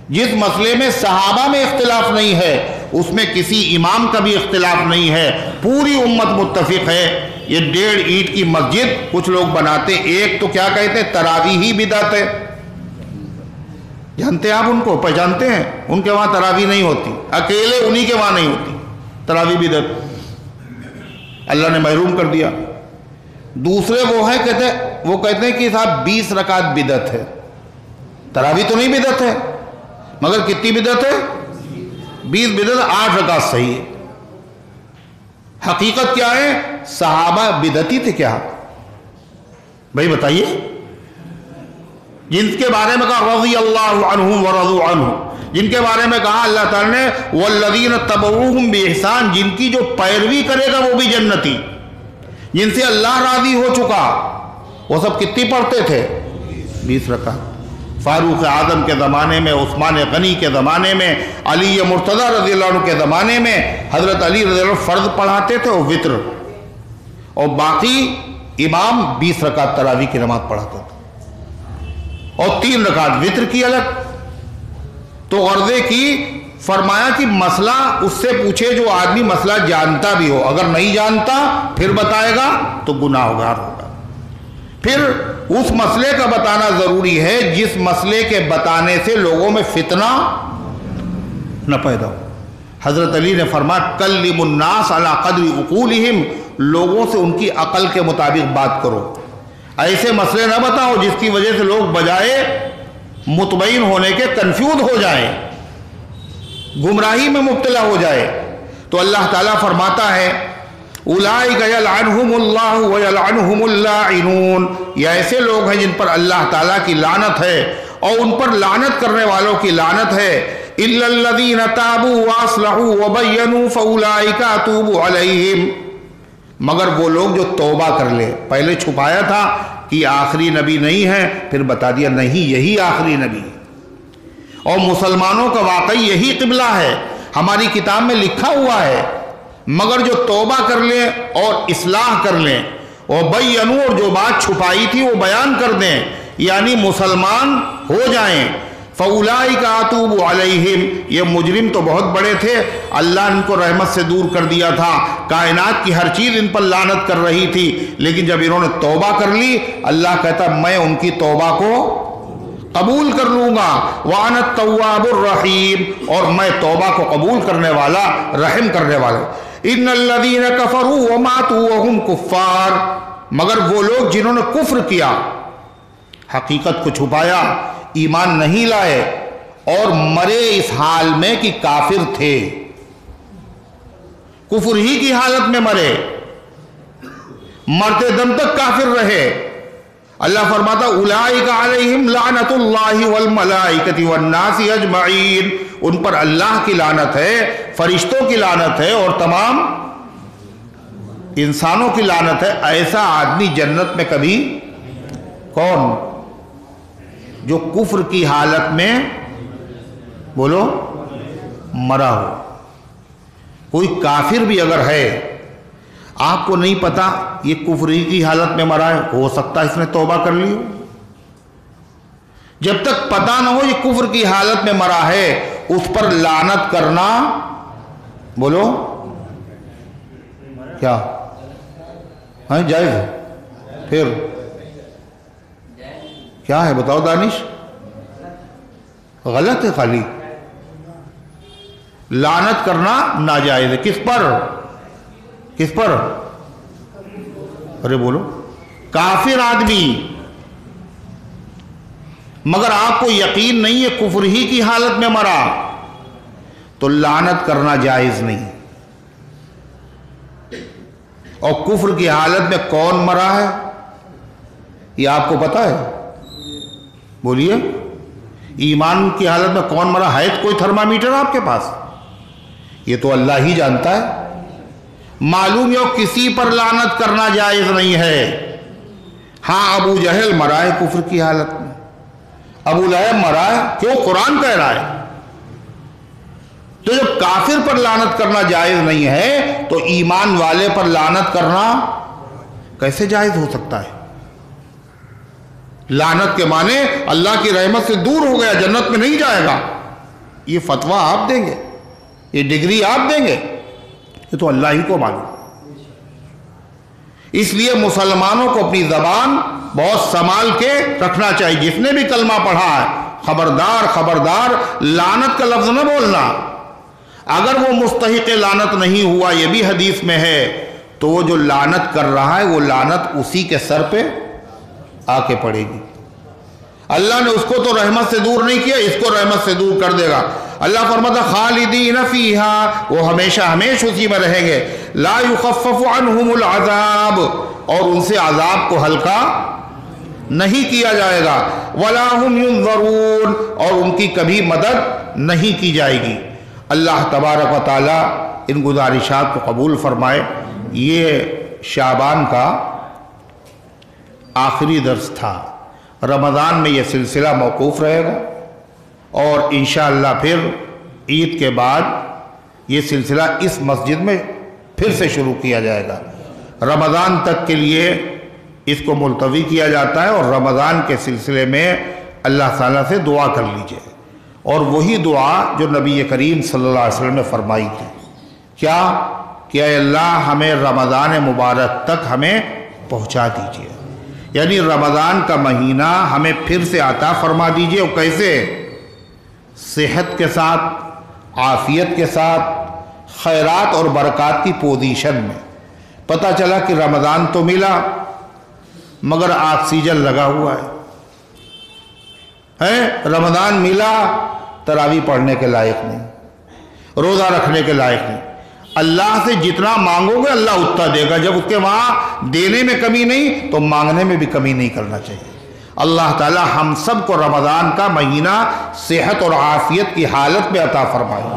جس مسئلے میں صحابہ میں اختلاف نہیں ہے اس میں کسی امام کا بھی اختلاف نہیں ہے، پوری امت متفق ہے۔ یہ 1.5 اینٹ کی مسجد کچھ لوگ بناتے، ایک تو کیا کہتے ہیں تراویح ہی بدعت ہے۔ جانتے ہیں آپ ان کو، پہچانتے ہیں؟ ان کے وہاں تراویح نہیں ہوتی، اکیلے انہی کے وہاں نہیں ہوتی تراویح بدعت، اللہ نے محروم کر دیا۔ دوسرے وہ کہتے ہیں کہ صاحب 20 رکعت بدعت ہے، تراویح تو نہیں بدعت ہے، مگر کتنی بدعت ہے؟ 20 بدعت 8 رکعت صحیح ہے۔ حقیقت کیا ہے؟ صحابہ بدعتی تھے کیا؟ بھائی بتائیے، جن کے بارے میں کہا رضی اللہ عنہم ورضوا عنہ، جن کے بارے میں کہا اللہ تعالیٰ نے والذین تبعوہم بإحسان، جن کی جو پیروی کرے گا وہ بھی جنتی، جن سے اللہ راضی ہو چکا، وہ سب کتنی پڑھتے تھے؟ 20 رکعت۔ فاروق اعظم کے زمانے میں، عثمان غنی کے زمانے میں، علی مرتضیٰ رضی اللہ عنہ کے زمانے میں حضرت علی رضی اللہ عنہ فرض پڑھاتے تھے اور وتر، اور باقی امام 20 رکعت تراویح کی نماز پڑھاتا تھا، اور 3 رکعت وتر کی الگ۔ تو غرضے کی فرمایا کہ مسئلہ اس سے پوچھے جو آدمی مسئلہ جانتا بھی ہو، اگر نہیں جانتا پھر بتائے گا تو گناہ گار ہوگا۔ پھر اس مسئلے کا بتانا ضروری ہے جس مسئلے کے بتانے سے لوگوں میں فتنہ نہ پیدا ہو۔ حضرت علی نے فرمایا کلم الناس علی قدر عقولہم، لوگوں سے ان کی عقل کے مطابق بات کرو، ایسے مسئلے نہ بتاؤ جس کی وجہ سے لوگ بجائے مطمئن ہونے کے کنفیوز ہو جائیں، گمراہی میں مبتلا ہو جائے۔ تو اللہ تعالیٰ فرماتا ہے اولئک یلعنہم اللہ ویلعنہم اللاعنون، یہ ایسے لوگ ہیں جن پر اللہ تعالیٰ کی لعنت ہے اور ان پر لعنت کرنے والوں کی لعنت ہے۔ الا الذین تابوا واصلحوا وبینوا فاولئک اتوب علیہم، مگر وہ لوگ جو توبہ کر لے۔ پہلے چھپایا تھا کہ آخری نبی نہیں ہے، پھر بتا دیا نہیں یہی آخری نبی ہے، اور مسلمانوں کا واقعی یہی قبلہ ہے، ہماری کتاب میں لکھا ہوا ہے، مگر جو توبہ کر لیں اور اصلاح کر لیں، اور بینوا، اور جو بات چھپائی تھی وہ بیان کر دیں، یعنی مسلمان ہو جائیں۔ فَأُولَئِكَ أَتُوبُ عَلَيْهِمْ، یہ مجرم تو بہت بڑے تھے، اللہ ان کو رحمت سے دور کر دیا تھا، کائنات کی ہر چیز ان پر لعنت کر رہی تھی، لیکن جب انہوں نے توبہ کر لی اللہ کہتا میں ان کی توبہ کو قبول کر لوں گا۔ وَأَنَا التَّوَّابُ الرَّحِيمُ، اور میں توبہ کو قبول کرنے والا، رحم کرنے والا۔ إِنَّ الَّذِينَ كَفَرُوا وَمَاتُوا وَهُمْ كُفَّارٌ، مگر وہ لوگ جنہوں نے کفر کیا، حقیقت کو چھپایا، ایمان نہیں لائے اور مرے اس حال میں کہ کافر تھے، کفر ہی کی حالت میں مرے، مرتے دم تک کافر رہے، اللہ فرماتا اولئک علیہم لعنت اللہ والملائکۃ والناس اجمعین، ان پر اللہ کی لعنت ہے، فرشتوں کی لعنت ہے اور تمام انسانوں کی لعنت ہے۔ ایسا آدمی جنت میں کبھی کون؟ جو کفر کی حالت میں بولو مرا ہو۔ کوئی کافر بھی اگر ہے، آپ کو نہیں پتا یہ کفری کی حالت میں مرا ہے، ہو سکتا ہے اس نے توبہ کر لی ہو، جب تک پتا نہ ہو یہ کفر کی حالت میں مرا ہے اس پر لعنت کرنا بولو کیا جائز ہے؟ پھر کیا ہے بتاؤ دانش؟ غلط ہے، خالی لعنت کرنا ناجائز ہے۔ کس پر؟ کس پر؟ ارے بولو، کافر آدمی، مگر آپ کو یقین نہیں ہے کفر ہی کی حالت میں مرا تو لعنت کرنا جائز نہیں۔ اور کفر کی حالت میں کون مرا ہے یہ آپ کو پتا ہے؟ بولیے، ایمان کی حالت میں کون مرا ہے؟ کوئی تھرمامیٹر آپ کے پاس؟ یہ تو اللہ ہی جانتا ہے۔ معلوم ہے کسی پر لعنت کرنا جائز نہیں ہے۔ ہاں ابو جہل مرا ہے کفر کی حالت میں، ابو لہب مرا ہے، کیوں؟ قرآن کہہ رہا ہے۔ تو جب کافر پر لعنت کرنا جائز نہیں ہے تو ایمان والے پر لعنت کرنا کیسے جائز ہو سکتا ہے؟ لعنت کے معنی اللہ کی رحمت سے دور ہو گیا، جنت میں نہیں جائے گا، یہ فتویٰ آپ دیں گے، یہ ڈگری آپ دیں گے؟ یہ تو اللہ ہی کو معلوم۔ اس لیے مسلمانوں کو اپنی زبان بہت سنبھال کے رکھنا چاہیے۔ جس نے بھی کلمہ پڑھا ہے خبردار خبردار لعنت کا لفظ نہ بولنا۔ اگر وہ مستحق لعنت نہیں ہوا، یہ بھی حدیث میں ہے، تو وہ جو لعنت کر رہا ہے وہ لعنت اسی کے سر پہ آ کے پڑے گی۔ اللہ نے اس کو تو رحمت سے دور نہیں کیا، اس کو رحمت سے دور کر دے گا۔ اللہ فرماتا خالدین فیہا، وہ ہمیشہ ہمیشہ اسی میں رہیں گے، لا یخفف عنہم العذاب، اور ان سے عذاب کو ہلکا نہیں کیا جائے گا، ولا ہم ینظرون، اور ان کی کبھی مدد نہیں کی جائے گی۔ اللہ تبارک و تعالی ان گزارشات کو قبول فرمائے۔ یہ شعبان کا آخری درس تھا، رمضان میں یہ سلسلہ موقوف رہے گا، اور انشاءاللہ پھر عید کے بعد یہ سلسلہ اس مسجد میں پھر سے شروع کیا جائے گا۔ رمضان تک کے لیے اس کو ملتوی کیا جاتا ہے، اور رمضان کے سلسلے میں اللہ تعالیٰ سے دعا کر لیجئے، اور وہی دعا جو نبی کریم صلی اللہ علیہ وسلم نے فرمائی تھی، کیا کہ اے اللہ ہمیں رمضان مبارک تک ہمیں پہنچا دیجئے، یعنی رمضان کا مہینہ ہمیں پھر سے عطا فرما دیجئے۔ اور کیسے؟ صحت کے ساتھ، عافیت کے ساتھ، خیرات اور برکات کی پوزیشن میں۔ پتہ چلا کہ رمضان تو ملا مگر آکسیجن لگا ہوا ہے، رمضان ملا تراویح پڑھنے کے لائق نہیں، روزہ رکھنے کے لائق نہیں۔ اللہ سے جتنا مانگو گے اللہ اتنا دے گا، جب اس کے وہاں دینے میں کمی نہیں تو مانگنے میں بھی کمی نہیں کرنا چاہیے۔ اللہ تعالی ہم سب کو رمضان کا مہینہ صحت اور عافیت کی حالت میں عطا فرمائے،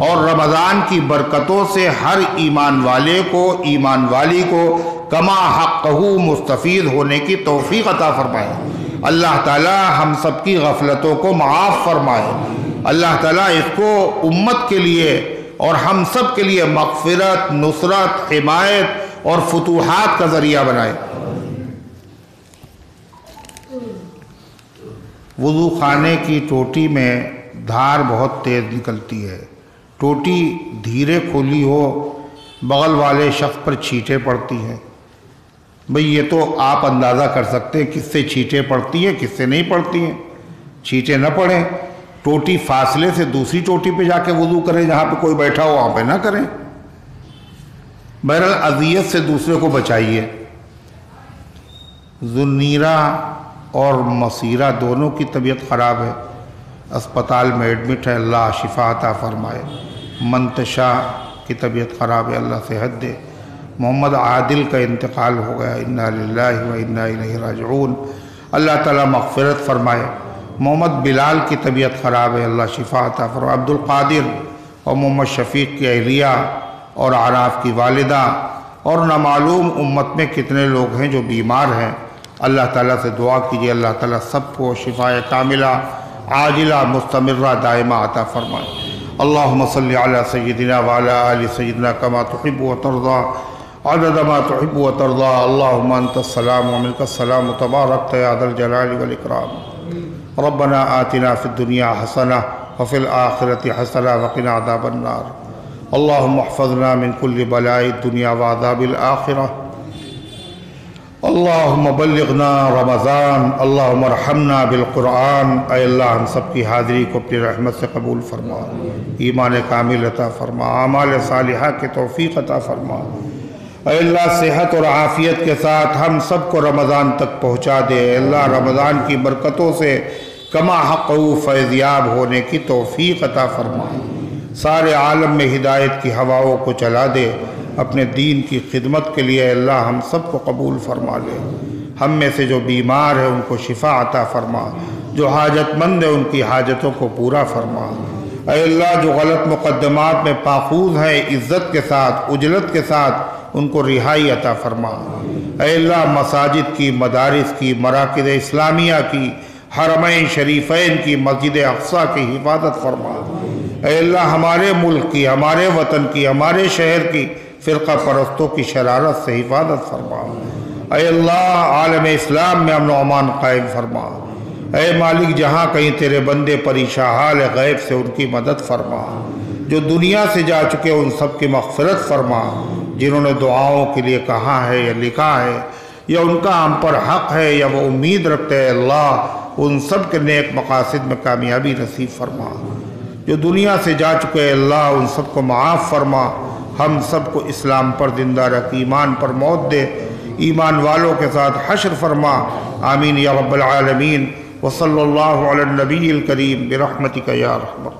اور رمضان کی برکتوں سے ہر ایمان والے کو، ایمان والی کو کما حقہ مستفید ہونے کی توفیق عطا فرمائے۔ اللہ تعالی ہم سب کی غفلتوں کو معاف فرمائے۔ اللہ تعالی اس کو امت کے لیے اور ہم سب کے لیے مغفرت، نصرت، حمایت اور فتوحات کا ذریعہ بنائے۔ وضو خانے کی ٹوٹی میں دھار بہت تیز نکلتی ہے، ٹوٹی دھیرے کھلی ہو بغل والے شخص پر چھینٹیں پڑتی ہیں۔ بھئی یہ تو آپ اندازہ کر سکتے ہیں کس سے چھینٹیں پڑتی ہیں کس سے نہیں پڑتی ہیں۔ چھینٹیں نہ پڑیں، ٹوٹی فاصلے سے دوسری ٹوٹی پہ جا کے وضو کریں، جہاں پہ کوئی بیٹھا ہو وہاں پہ نہ کریں۔ بہرحال اذیت سے دوسرے کو بچائیے۔ ذنیرہ اور مسیرہ دونوں کی طبیعت خراب ہے، اسپتال میں ایڈمٹ ہے، اللہ شفا عطا فرمائے۔ منتشا کی طبیعت خراب ہے، اللہ صحت دے۔ محمد عادل کا انتقال ہو گیا، انا للہ و انا الیہ راجعون، اللہ تعالیٰ مغفرت فرمائے۔ محمد بلال کی طبیعت خراب ہے، اللہ شفا عطا فرمائے۔ عبد القادر اور محمد شفیق کی اہلیہ اور عراف کی والدہ اور نامعلوم امت میں کتنے لوگ ہیں جو بیمار ہیں، اللہ تعالیٰ سے دعا کیجیے اللہ تعالیٰ سب کو شفاء کاملہ عاجلہ مستمرہ دائمہ عطا فرمائے۔ اللہم صلی علی سیدنا وعلی آل سیدنا کما تحب و ترضى عدد ما تحب و ترضى۔ اللہم انت السلام ومنک السلام تبارکت یا ذا الجلال والاکرام۔ ربنا آتنا فی الدنیا حسنہ وفی الآخرۃ حسنہ وقنا عذاب النار۔ اللہم احفظنا من کل بلاء الدنیا وعذاب الآخرہ۔ اللہم بلغنا رمضان، اللہم ارحمنا بالقرآن۔ اے اللہ ہم سب کی حاضری کو اپنی رحمت سے قبول فرما، ایمان کامل عطا فرما، اعمال صالحہ کی توفیق عطا فرما۔ اے اللہ صحت اور عافیت کے ساتھ ہم سب کو رمضان تک پہنچا دے۔ اے اللہ رمضان کی برکتوں سے کما حقہ فیضیاب ہونے کی توفیق عطا فرما۔ سارے عالم میں ہدایت کی ہواؤں کو چلا دے، اپنے دین کی خدمت کے لیے۔ اللہ ہم سب کو قبول فرما لے۔ ہم میں سے جو بیمار ہیں ان کو شفا عطا فرما، جو حاجت مند ہیں ان کی حاجتوں کو پورا فرما۔ اے اللہ جو غلط مقدمات میں پاخوذ ہیں عزت کے ساتھ، اجلت کے ساتھ ان کو رہائی عطا فرما۔ اے اللہ مساجد کی، مدارس کی، مراکز اسلامیہ کی، حرمین شریفین کی، مسجد اقصیٰ کی حفاظت فرما۔ اے اللہ ہمارے ملک کی، ہمارے وطن کی، ہمارے شہر کی فرقہ پرستوں کی شرارت سے حفاظت فرما۔ اے اللہ عالم اسلام میں امن و امان قائم فرما۔ اے مالک جہاں کہیں تیرے بندے پریشان حال غیب سے ان کی مدد فرما۔ جو دنیا سے جا چکے ان سب کی مغفرت فرما۔ جنہوں نے دعاؤں کے لیے کہا ہے یا لکھا ہے یا ان کا ہم پر حق ہے یا وہ امید رکھتے ہیں، اللہ ان سب کے نیک مقاصد میں کامیابی نصیب فرما۔ جو دنیا سے جا چکے ہیں اللہ ان سب کو معاف فرما۔ ہم سب کو اسلام پر زندہ رکھ، ایمان پر موت دے، ایمان والوں کے ساتھ حشر فرما۔ آمین یا رب العالمین۔ وصلی اللہ علی النبی الکریم برحمتک یا رحمت۔